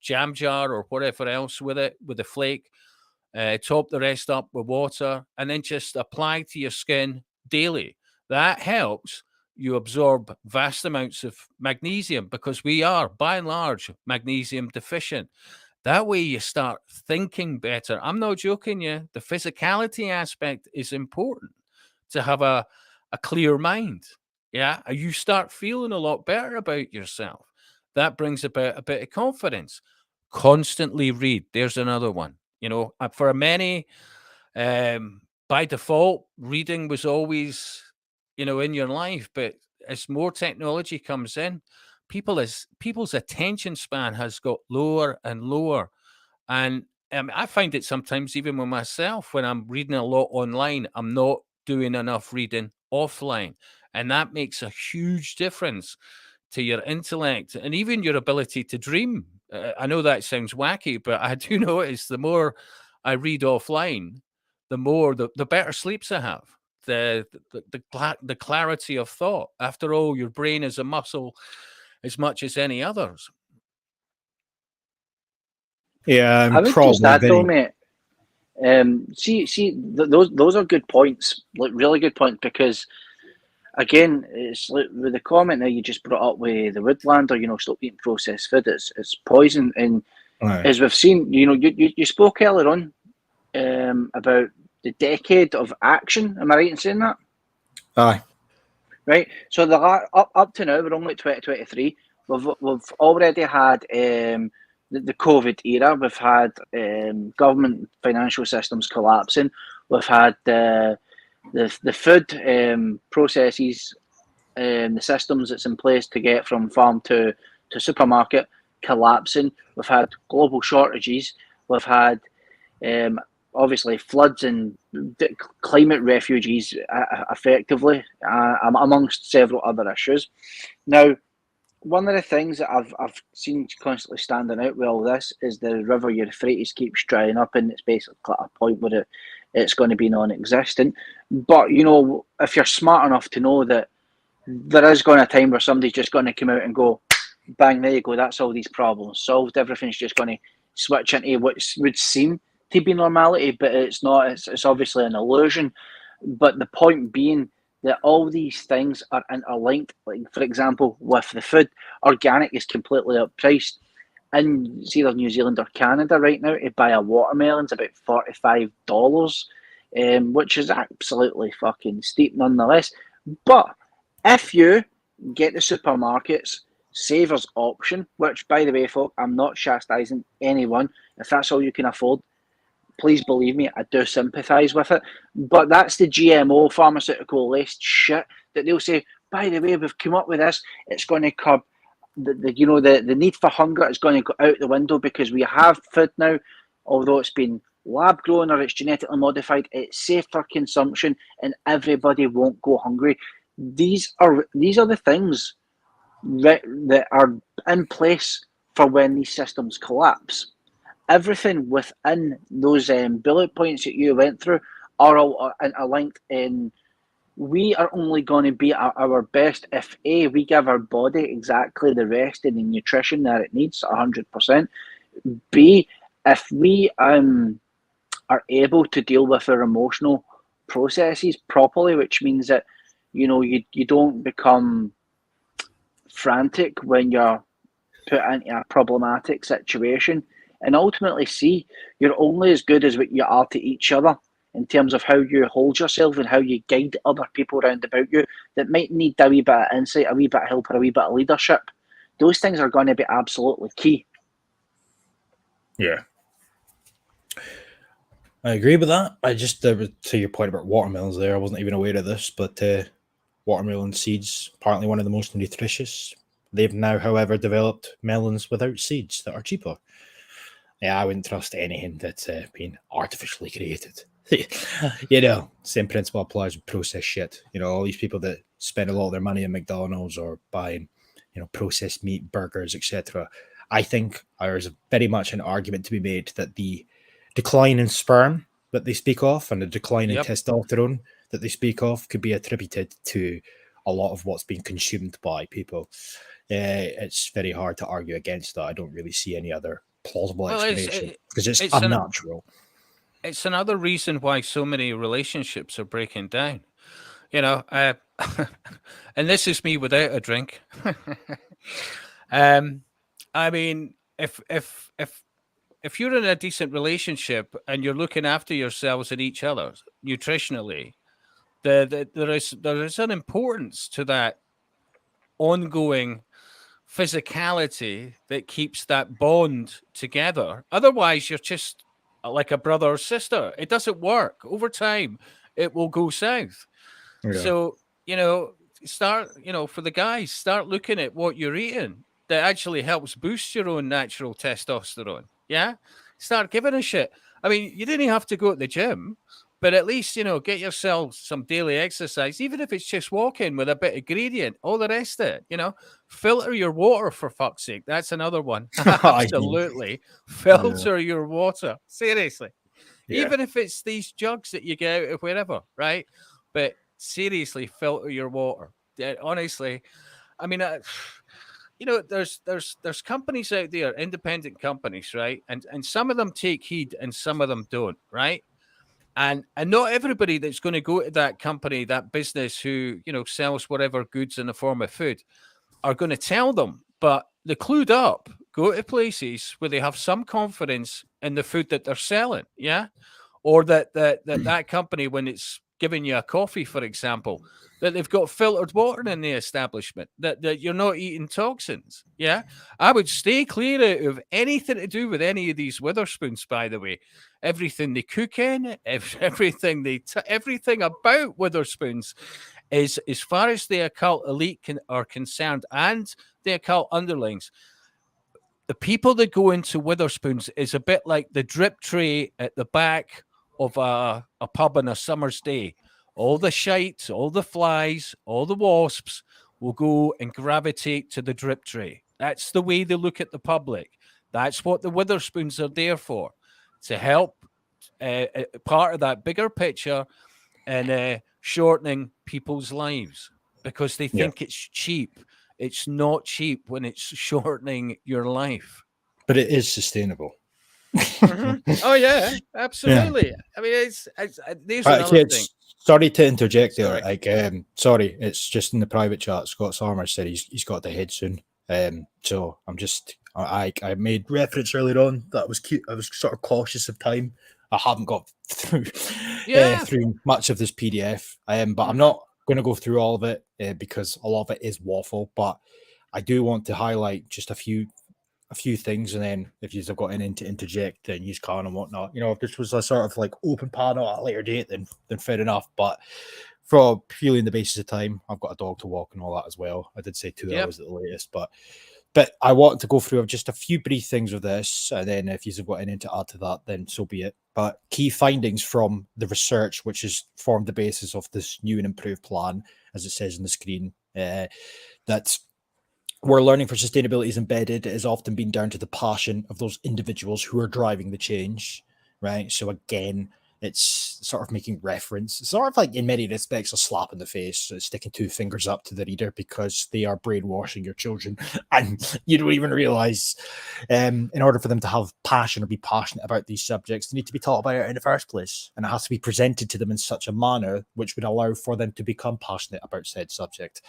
jam jar or whatever else with it, with the flake. Top the rest up with water, and then just apply to your skin daily. That helps you absorb vast amounts of magnesium because we are, by and large, magnesium deficient. That way you start thinking better. I'm not joking you. The physicality aspect is important to have a clear mind. Yeah. You start feeling a lot better about yourself. That brings about a bit of confidence. Constantly read. There's another one. For many, by default, reading was always, in your life. But as more technology comes in, people's attention span has got lower and lower. And I find it sometimes even with myself when I'm reading a lot online, I'm not doing enough reading offline. And that makes a huge difference to your intellect and even your ability to dream. I know that sounds wacky, but I do notice the more I read offline, the better sleeps I have. The clarity of thought. After all, your brain is a muscle as much as any others. Yeah, I would just add though, mate. Those are good points, like really good points, because again, it's like with the comment that you just brought up with the woodlander, stop eating processed food. It's poison, and as we've seen, you spoke earlier on about the decade of action. Am I right in saying that? Aye. Right. So up to now, we're only at 2023. We've already had the COVID era. We've had government financial systems collapsing. We've had the food processes, the systems that's in place to get from farm to supermarket collapsing. We've had global shortages. We've had obviously floods and climate refugees effectively, amongst several other issues. Now, one of the things that I've seen constantly standing out with all this is the river Euphrates keeps drying up, and it's basically at a point where it's going to be non-existent. But, if you're smart enough to know that there is going to be a time where somebody's just going to come out and go, bang, there you go, that's all these problems solved. Everything's just going to switch into what would seem to be normality, but it's not. It's obviously an illusion. But the point being that all these things are interlinked. Like, for example, with the food, organic is completely uppriced. In either New Zealand or Canada right now, to buy a watermelon's about $45, which is absolutely fucking steep nonetheless. But if you get the supermarkets savers option, which, by the way, folk, I'm not chastising anyone. If that's all you can afford, please believe me, I do sympathise with it. But that's the GMO pharmaceutical laced shit that they'll say, by the way, we've come up with this, it's going to curb the need for hunger is going to go out the window because we have food now, although it's been lab grown or it's genetically modified, it's safe for consumption and everybody won't go hungry. These are the things that are in place for when these systems collapse. Everything within those bullet points that you went through are all linked in. We are only going to be at our best if A, we give our body exactly the rest and the nutrition that it needs 100%. B, if we are able to deal with our emotional processes properly, which means that you don't become frantic when you're put into a problematic situation, and ultimately C, you're only as good as what you are to each other in terms of how you hold yourself and how you guide other people around about you that might need a wee bit of insight, a wee bit of help, or a wee bit of leadership. Those things are going to be absolutely key. Yeah. I agree with that. I just, to your point about watermelons there, I wasn't even aware of this, but watermelon seeds, apparently one of the most nutritious. They've now, however, developed melons without seeds that are cheaper. Yeah, I wouldn't trust anything that's been artificially created. Same principle applies with processed shit. All these people that spend a lot of their money at McDonald's or buying, processed meat, burgers, etc. I think there's very much an argument to be made that the decline in sperm that they speak of and the decline in testosterone that they speak of could be attributed to a lot of what's being consumed by people. It's very hard to argue against that. I don't really see any other plausible explanation because it's unnatural. It's another reason why so many relationships are breaking down. And this is me without a drink. I mean, if you're in a decent relationship and you're looking after yourselves and each other nutritionally, there is an importance to that ongoing physicality that keeps that bond together. Otherwise, you're just like a brother or sister. It doesn't work. Over time, it will go south. Yeah. So, for the guys, start looking at what you're eating that actually helps boost your own natural testosterone. Yeah? Start giving a shit. I mean, you didn't have to go to the gym, but at least, get yourself some daily exercise, even if it's just walking with a bit of gradient, all the rest of it, filter your water, for fuck's sake. That's another one. Absolutely. Filter your water. Seriously. Yeah. Even if it's these jugs that you get out of wherever, right? But seriously, filter your water. Honestly, I mean, there's companies out there, independent companies, right? And some of them take heed and some of them don't, right? And not everybody that's going to go to that company, that business who, sells whatever goods in the form of food are going to tell them. But the clued up go to places where they have some confidence in the food that they're selling. Yeah. Or that company, when it's giving you a coffee, for example, that they've got filtered water in the establishment, that you're not eating toxins. Yeah. I would stay clear out of anything to do with any of these Witherspoons, by the way. Everything they cook in, everything everything about Witherspoons is, as far as the occult elite are concerned and the occult underlings, the people that go into Witherspoons is a bit like the drip tray at the back of a pub on a summer's day. All the shite, all the flies, all the wasps will go and gravitate to the drip tray. That's the way they look at the public. That's what the Witherspoons are there for, to help part of that bigger picture and shortening people's lives because they think it's cheap. It's not cheap when it's shortening your life. But it is sustainable. Oh, yeah, absolutely. Yeah. I mean, there's another thing. Sorry to interject there. Sorry, it's just in the private chat. Scott's Armour said he's got the head soon. So I'm just, I made reference earlier on that was cute. I was sort of cautious of time. I haven't got through through much of this PDF, but I'm not going to go through all of it because a lot of it is waffle. But I do want to highlight just a few things, and then if you've got anything to interject, then use can and whatnot. If this was a sort of like open panel at a later date, then fair enough. But for purely on the basis of time, I've got a dog to walk and all that as well. I did say 2 hours at the latest, but But I want to go through just a few brief things with this, and then if you've got anything to add to that, then so be it. But key findings from the research, which has formed the basis of this new and improved plan, as it says on the screen, that where learning for sustainability is embedded, it has often been down to the passion of those individuals who are driving the change, right? So again, it's sort of making reference, sort of like in many respects, a slap in the face, sticking two fingers up to the reader because they are brainwashing your children and you don't even realize in order for them to have passion or be passionate about these subjects, they need to be taught about it in the first place. And it has to be presented to them in such a manner which would allow for them to become passionate about said subject.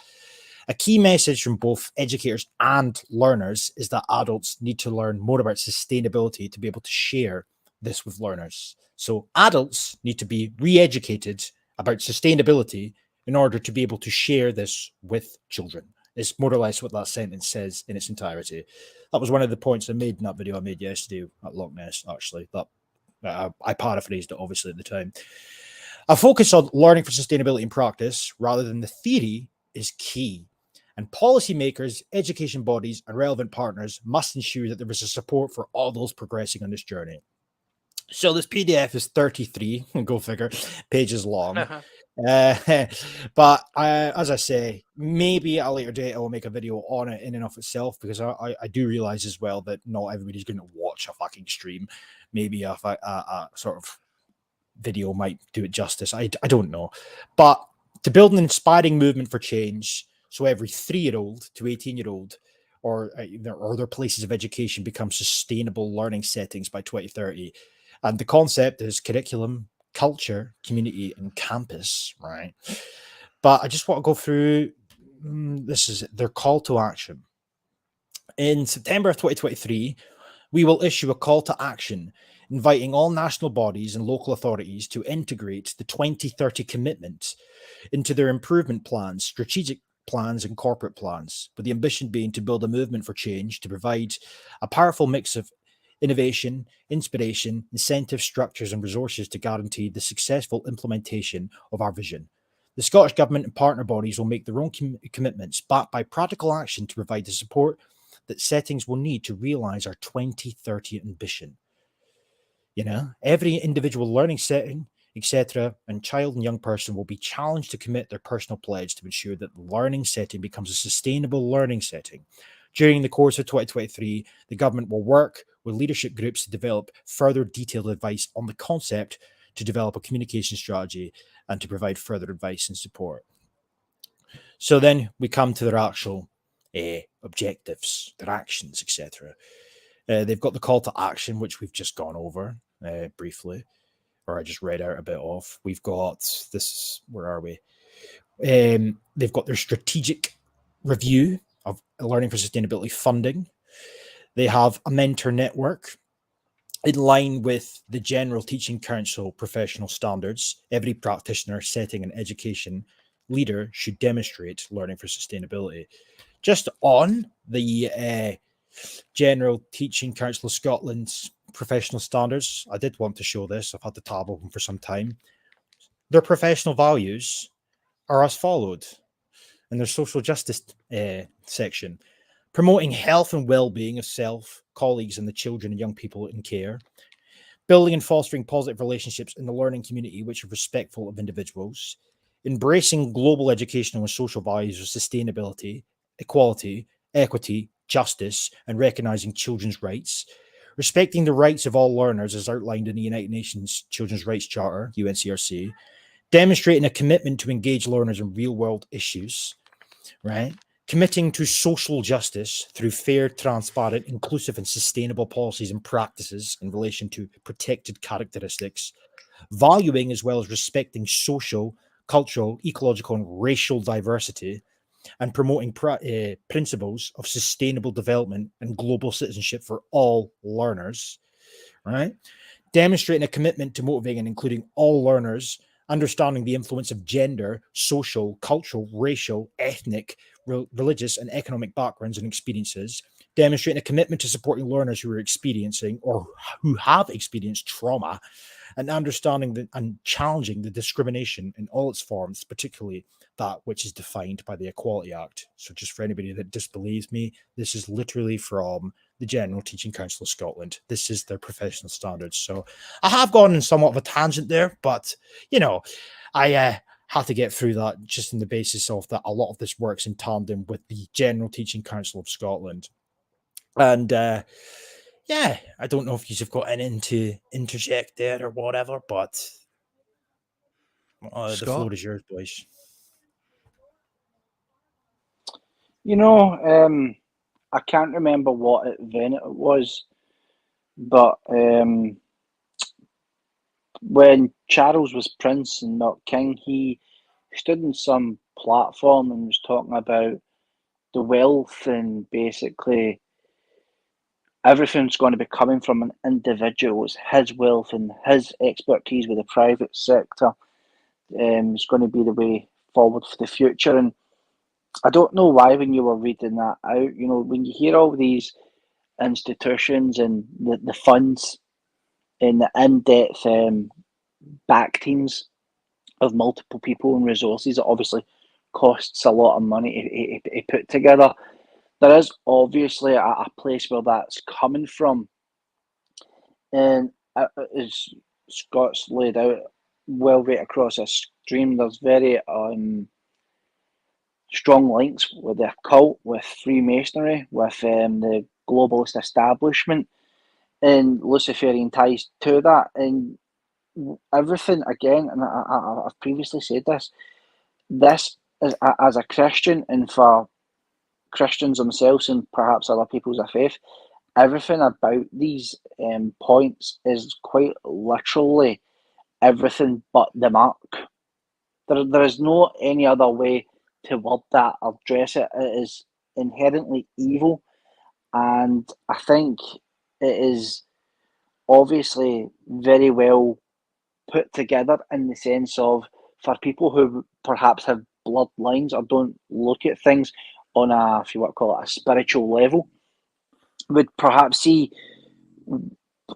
A key message from both educators and learners is that adults need to learn more about sustainability to be able to share this with learners. So adults need to be re-educated about sustainability in order to be able to share this with children. It's more or less what that sentence says in its entirety. That was one of the points I made in that video I made yesterday at Loch Ness, actually. That I paraphrased it, obviously, at the time. A focus on learning for sustainability in practice rather than the theory is key. And policymakers, education bodies, and relevant partners must ensure that there is a support for all those progressing on this journey. So this PDF is 33, go figure, pages long. But as I say, maybe at a later date I will make a video on it in and of itself, because I do realize as well that not everybody's going to watch a fucking stream. Maybe a sort of video might do it justice. I don't know. But to build an inspiring movement for change, so every 3-year-old to 18-year-old or their places of education become sustainable learning settings by 2030. And the concept is curriculum, culture, community, and campus, right? But I just want to go through, this is their call to action. In September of 2023, we will issue a call to action inviting all national bodies and local authorities to integrate the 2030 commitment into their improvement plans, strategic plans, and corporate plans, with the ambition being to build a movement for change to provide a powerful mix of innovation, inspiration, incentive structures, and resources to guarantee the successful implementation of our vision. The Scottish Government and partner bodies will make their own commitments backed by practical action to provide the support that settings will need to realise our 2030 ambition. You know, every individual learning setting, etc., and child and young person will be challenged to commit their personal pledge to ensure that the learning setting becomes a sustainable learning setting. During the course of 2023, the government will work with leadership groups to develop further detailed advice on the concept, to develop a communication strategy, and to provide further advice and support. So then we come to their actual objectives, their actions, etc. They've got the call to action, which we've just gone over briefly, or I just read out a bit of. We've got this, where are we? They've got their strategic review of learning for sustainability funding. They have a mentor network in line with the General Teaching Council professional standards. Every practitioner, setting, and education leader should demonstrate learning for sustainability. Just on the General Teaching Council of Scotland's professional standards, I did want to show this. I've had the tab open for some time. Their professional values are as followed in their social justice section: promoting health and well-being of self, colleagues, and the children and young people in care; building and fostering positive relationships in the learning community which are respectful of individuals; embracing global educational and social values of sustainability, equality, equity, justice, and recognizing children's rights; respecting the rights of all learners as outlined in the United Nations Children's Rights Charter, UNCRC; demonstrating a commitment to engage learners in real-world issues, right? Committing to social justice through fair, transparent, inclusive, and sustainable policies and practices in relation to protected characteristics; valuing as well as respecting social, cultural, ecological, and racial diversity; and promoting principles of sustainable development and global citizenship for all learners, right? Demonstrating a commitment to motivating and including all learners, understanding the influence of gender, social, cultural, racial, ethnic, religious, and economic backgrounds and experiences; demonstrating a commitment to supporting learners who are experiencing or who have experienced trauma and understanding and challenging the discrimination in all its forms, particularly that which is defined by the Equality Act. So just for anybody that disbelieves me, this is literally from the General Teaching Council of Scotland. This is their professional standards. So I have gone in somewhat of a tangent there, but, you know, I have to get through that just on the basis of that a lot of this works in tandem with the General Teaching Council of Scotland. And yeah, I don't know if you've got anything to interject there or whatever, but the Scott? floor is yours, boys. You know, I can't remember what event it was, but when Charles was Prince and not King, he stood in some platform and was talking about the wealth and basically everything's going to be coming from an individual. It's his wealth and his expertise with the private sector is going to be the way forward for the future. And I don't know why when you were reading that out, you know, when you hear all these institutions and the funds and the in-depth back teams of multiple people and resources, it obviously costs a lot of money to put together. There is obviously a place where that's coming from, and as Scott's laid out well right across a stream, there's very strong links with the occult, with Freemasonry, with the globalist establishment, and Luciferian ties to that, and everything again. And I've previously said this. This is as a Christian, and for Christians themselves, and perhaps other peoples of faith, everything about these points is quite literally everything but the mark. There is no any other way to word that or dress it. It is inherently evil, and I think it is obviously very well put together in the sense of for people who perhaps have bloodlines or don't look at things on a, if you want to call it, a spiritual level, would perhaps see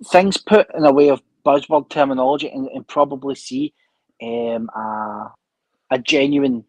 things put in a way of buzzword terminology and probably see a genuine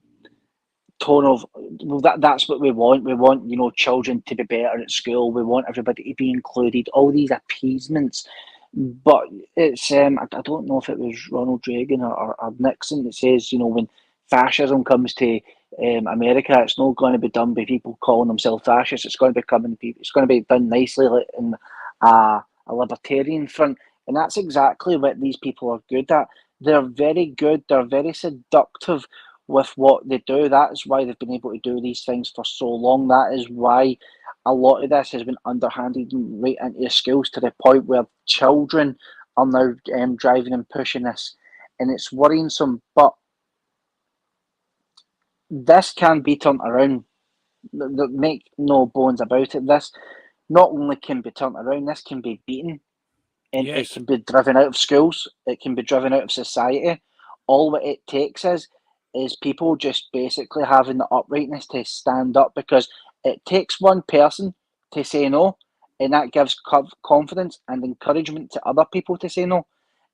tone of, well, that's what we want. We want, you know, children to be better at school. We want everybody to be included. All these appeasements. But it's I don't know if it was Ronald Reagan or Nixon that says, you know, when fascism comes to America, it's not going to be done by people calling themselves fascists. It's going to be it's going to be done nicely in a libertarian front, and that's exactly what these people are good at. They're very good. They're very seductive with what they do. That's why they've been able to do these things for so long. That is why a lot of this has been underhanded right into the schools to the point where children are now driving and pushing this, and it's worrisome. But this can be turned around. Make no bones about it. This not only can be turned around, this can be beaten, and it Yes. can be driven out of schools. It can be driven out of society. All what it takes is people just basically having the uprightness to stand up, because it takes one person to say no, and that gives confidence and encouragement to other people to say no.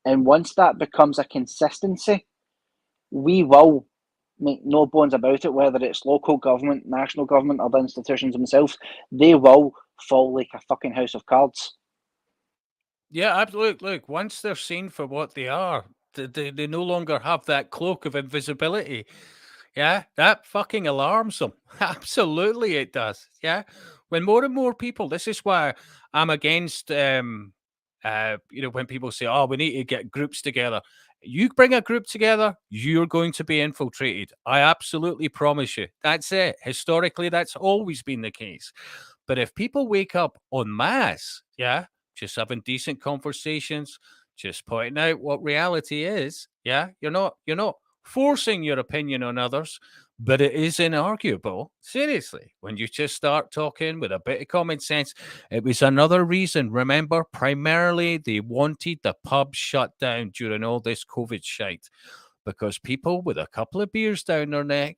And once that becomes a consistency, we will, make no bones about it, whether it's local government, national government, or the institutions themselves, they will fall like a fucking house of cards. Yeah, absolutely. Look, once they're seen for what they are, they no longer have that cloak of invisibility. Yeah, that fucking alarms them. Absolutely, it does. Yeah, when more and more people, this is why I'm against, you know, when people say, "Oh, we need to get groups together." You bring a group together, you're going to be infiltrated. I absolutely promise you. That's it. Historically, that's always been the case. But if people wake up en masse, yeah, just having decent conversations, just pointing out what reality is, yeah, you're not forcing your opinion on others, but it is inarguable. Seriously, when you just start talking with a bit of common sense, it was another reason. Remember, primarily they wanted the pubs shut down during all this COVID shite, because people with a couple of beers down their neck,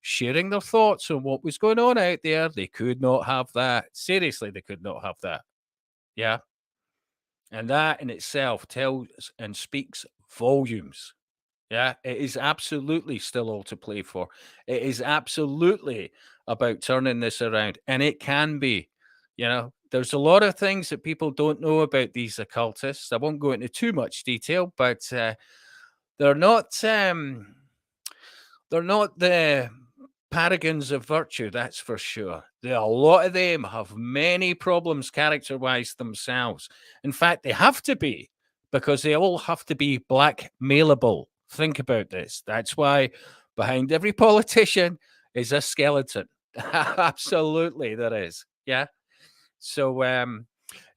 sharing their thoughts on what was going on out there, they could not have that. Seriously, they could not have that. Yeah. And that in itself tells and speaks volumes. Yeah, it is absolutely still all to play for. It is absolutely about turning this around. And it can be. There's a lot of things that people don't know about these occultists. I won't go into too much detail, but they're not the paragons of virtue, that's for sure. A lot of them have many problems character-wise themselves. In fact, they have to be, because they all have to be blackmailable. Think about this. That's why behind every politician is a skeleton. Absolutely, there is. Yeah. So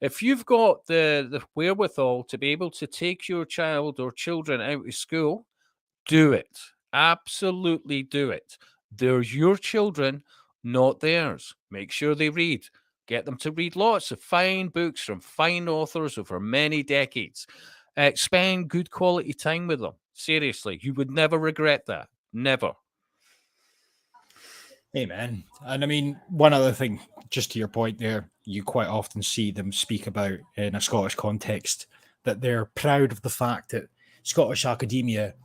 if you've got the wherewithal to be able to take your child or children out of school, do it. Absolutely do it. They're your children, not theirs. Make sure they read. Get them to read lots of fine books from fine authors over many decades. Spend good quality time with them. Seriously, you would never regret that. Never. Amen. And I mean, one other thing, just to your point there, you quite often see them speak about in a Scottish context that they're proud of the fact that Scottish academia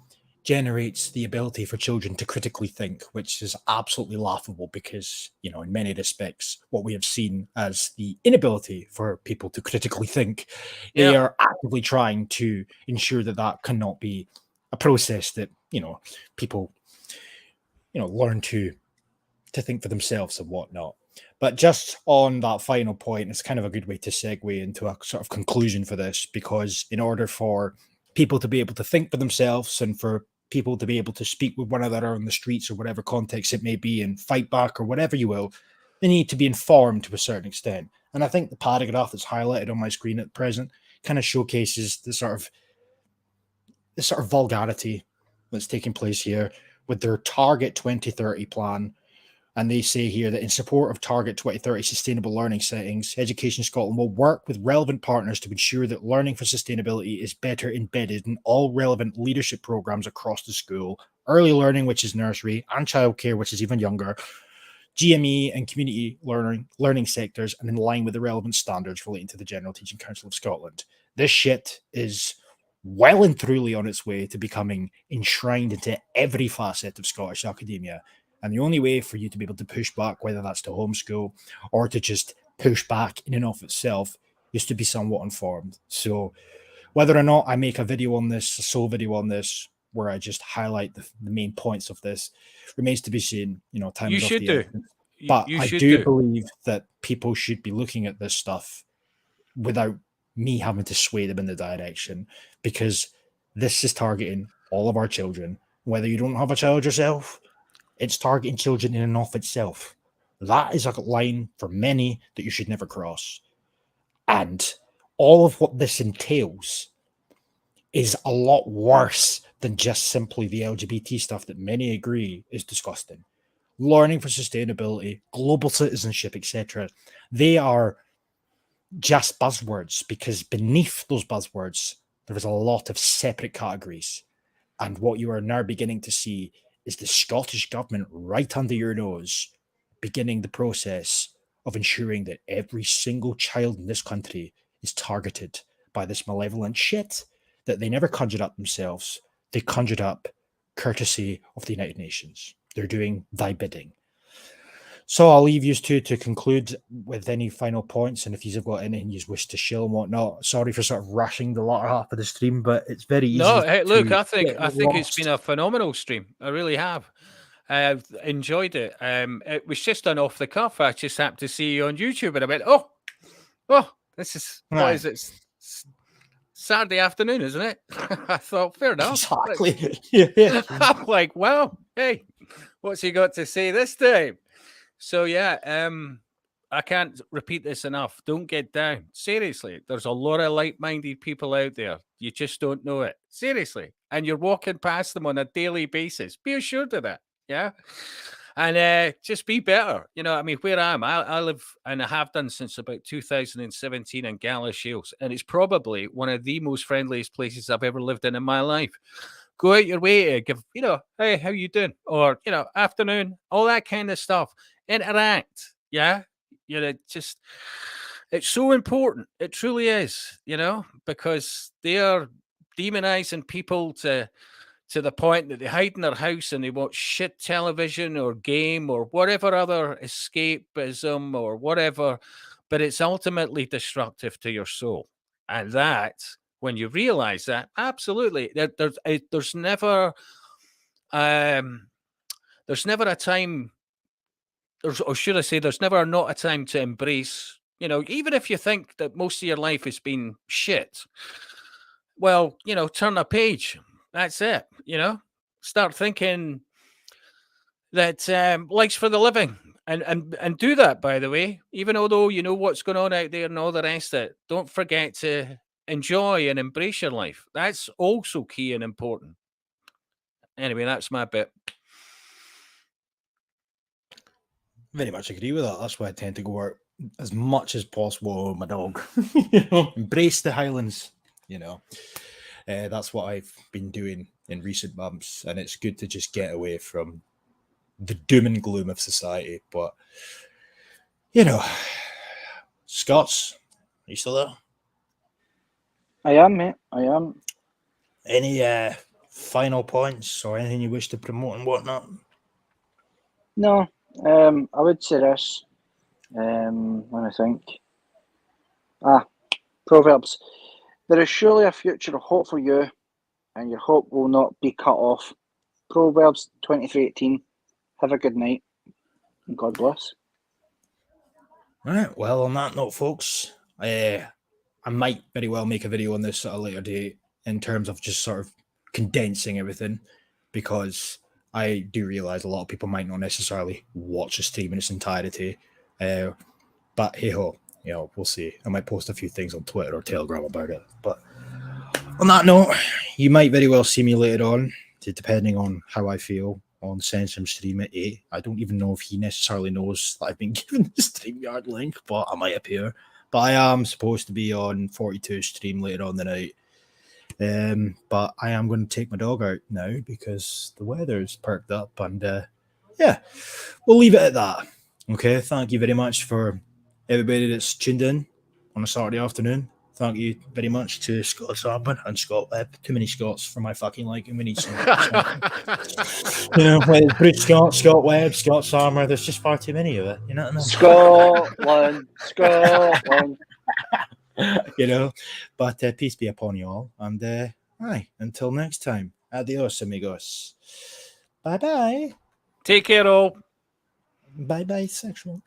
generates the ability for children to critically think, which is absolutely laughable because, in many respects, what we have seen as the inability for people to critically think, they are actively trying to ensure that that cannot be a process that, people, learn to think for themselves and whatnot. But just on that final point, it's kind of a good way to segue into a sort of conclusion for this, because in order for people to be able to think for themselves and for people to be able to speak with one another on the streets or whatever context it may be and fight back or whatever you will, they need to be informed to a certain extent. And I think the paragraph that's highlighted on my screen at present kind of showcases the sort of vulgarity that's taking place here with their Target 2030 plan. And they say here that in support of Target 2030 sustainable learning settings, Education Scotland will work with relevant partners to ensure that learning for sustainability is better embedded in all relevant leadership programs across the school, early learning, which is nursery, and childcare, which is even younger, GME and community learning sectors, and in line with the relevant standards relating to the General Teaching Council of Scotland. This shit is well and truly on its way to becoming enshrined into every facet of Scottish academia. And the only way for you to be able to push back, whether that's to homeschool or to just push back in and of itself, is to be somewhat informed. So whether or not I make a video on this, a sole video on this, where I just highlight the main points of this, remains to be seen. Time you is should of the do. essence. But I do believe that people should be looking at this stuff without me having to sway them in the direction, because this is targeting all of our children. Whether you don't have a child yourself, it's targeting children in and of itself. That is a line for many that you should never cross. And all of what this entails is a lot worse than just simply the LGBT stuff that many agree is disgusting. Learning for sustainability, global citizenship, etc. They are just buzzwords, because beneath those buzzwords, there is a lot of separate categories. And what you are now beginning to see is the Scottish government right under your nose beginning the process of ensuring that every single child in this country is targeted by this malevolent shit that they never conjured up themselves. They conjured up courtesy of the United Nations. They're doing thy bidding. So I'll leave you two to conclude with any final points, and if you've got anything you wish to share and whatnot. Sorry for sort of rushing the latter half of the stream, but it's very easy. No, hey, look, I think it's been a phenomenal stream. I really have. I've enjoyed it. It was just an off the cuff. I just happened to see you on YouTube, and I went, "Oh, this is what is it? Saturday afternoon, isn't it?" I thought, fair enough. Exactly. Yeah. I'm like, wow, hey, what's he got to say this time? So yeah, I can't repeat this enough. Don't get down. Seriously, there's a lot of like-minded people out there. You just don't know it. Seriously. And you're walking past them on a daily basis. Be assured of that. Yeah. And just be better. Where I am, I live, and I have done since about 2017 in Galashiels. And it's probably one of the most friendliest places I've ever lived in my life. Go out your way to give, hey, how you doing? Or, afternoon, all that kind of stuff. Interact. Yeah. It's so important. It truly is, because they are demonizing people to the point that they hide in their house and they watch shit television or game or whatever other escapism or whatever, but it's ultimately destructive to your soul. And that, when you realize that, absolutely, there's never a time, or should I say, there's never not a time to embrace, even if you think that most of your life has been shit, well, turn a page. That's it, start thinking that life's for the living, and do that, by the way, even although you know what's going on out there and all the rest of it. Don't forget to enjoy and embrace your life. That's also key and important. Anyway, that's my bit. Very much agree with that. That's why I tend to go out as much as possible with my dog. Embrace the Highlands. That's what I've been doing in recent months, and it's good to just get away from the doom and gloom of society. But Scots, are you still there? I am, mate. I am. Any final points or anything you wish to promote and whatnot? No, I would say this. When I think, Proverbs. There is surely a future of hope for you, and your hope will not be cut off. Proverbs 23:18. Have a good night, and God bless. Right. Well, on that note, folks, I might very well make a video on this at a later date in terms of just sort of condensing everything, because I do realize a lot of people might not necessarily watch a stream in its entirety. But hey ho, we'll see. I might post a few things on Twitter or Telegram about it. But on that note, you might very well see me later on, depending on how I feel, on Sensum stream at 8. I don't even know if he necessarily knows that I've been given the StreamYard link, but I might appear. But I am supposed to be on 42 stream later on the night. But I am going to take my dog out now because the weather's perked up, and we'll leave it at that. Okay, thank you very much for everybody that's tuned in on a Saturday afternoon. Thank you very much to Scots Armour and Scot Web. Too many Scots for my fucking liking. We need some. British Scot Web, Scots Armour. There's just far too many of it. You know what I mean? Scotland. But peace be upon you all. And until next time. Adios, amigos. Bye bye. Take care, all. Bye bye, sexual.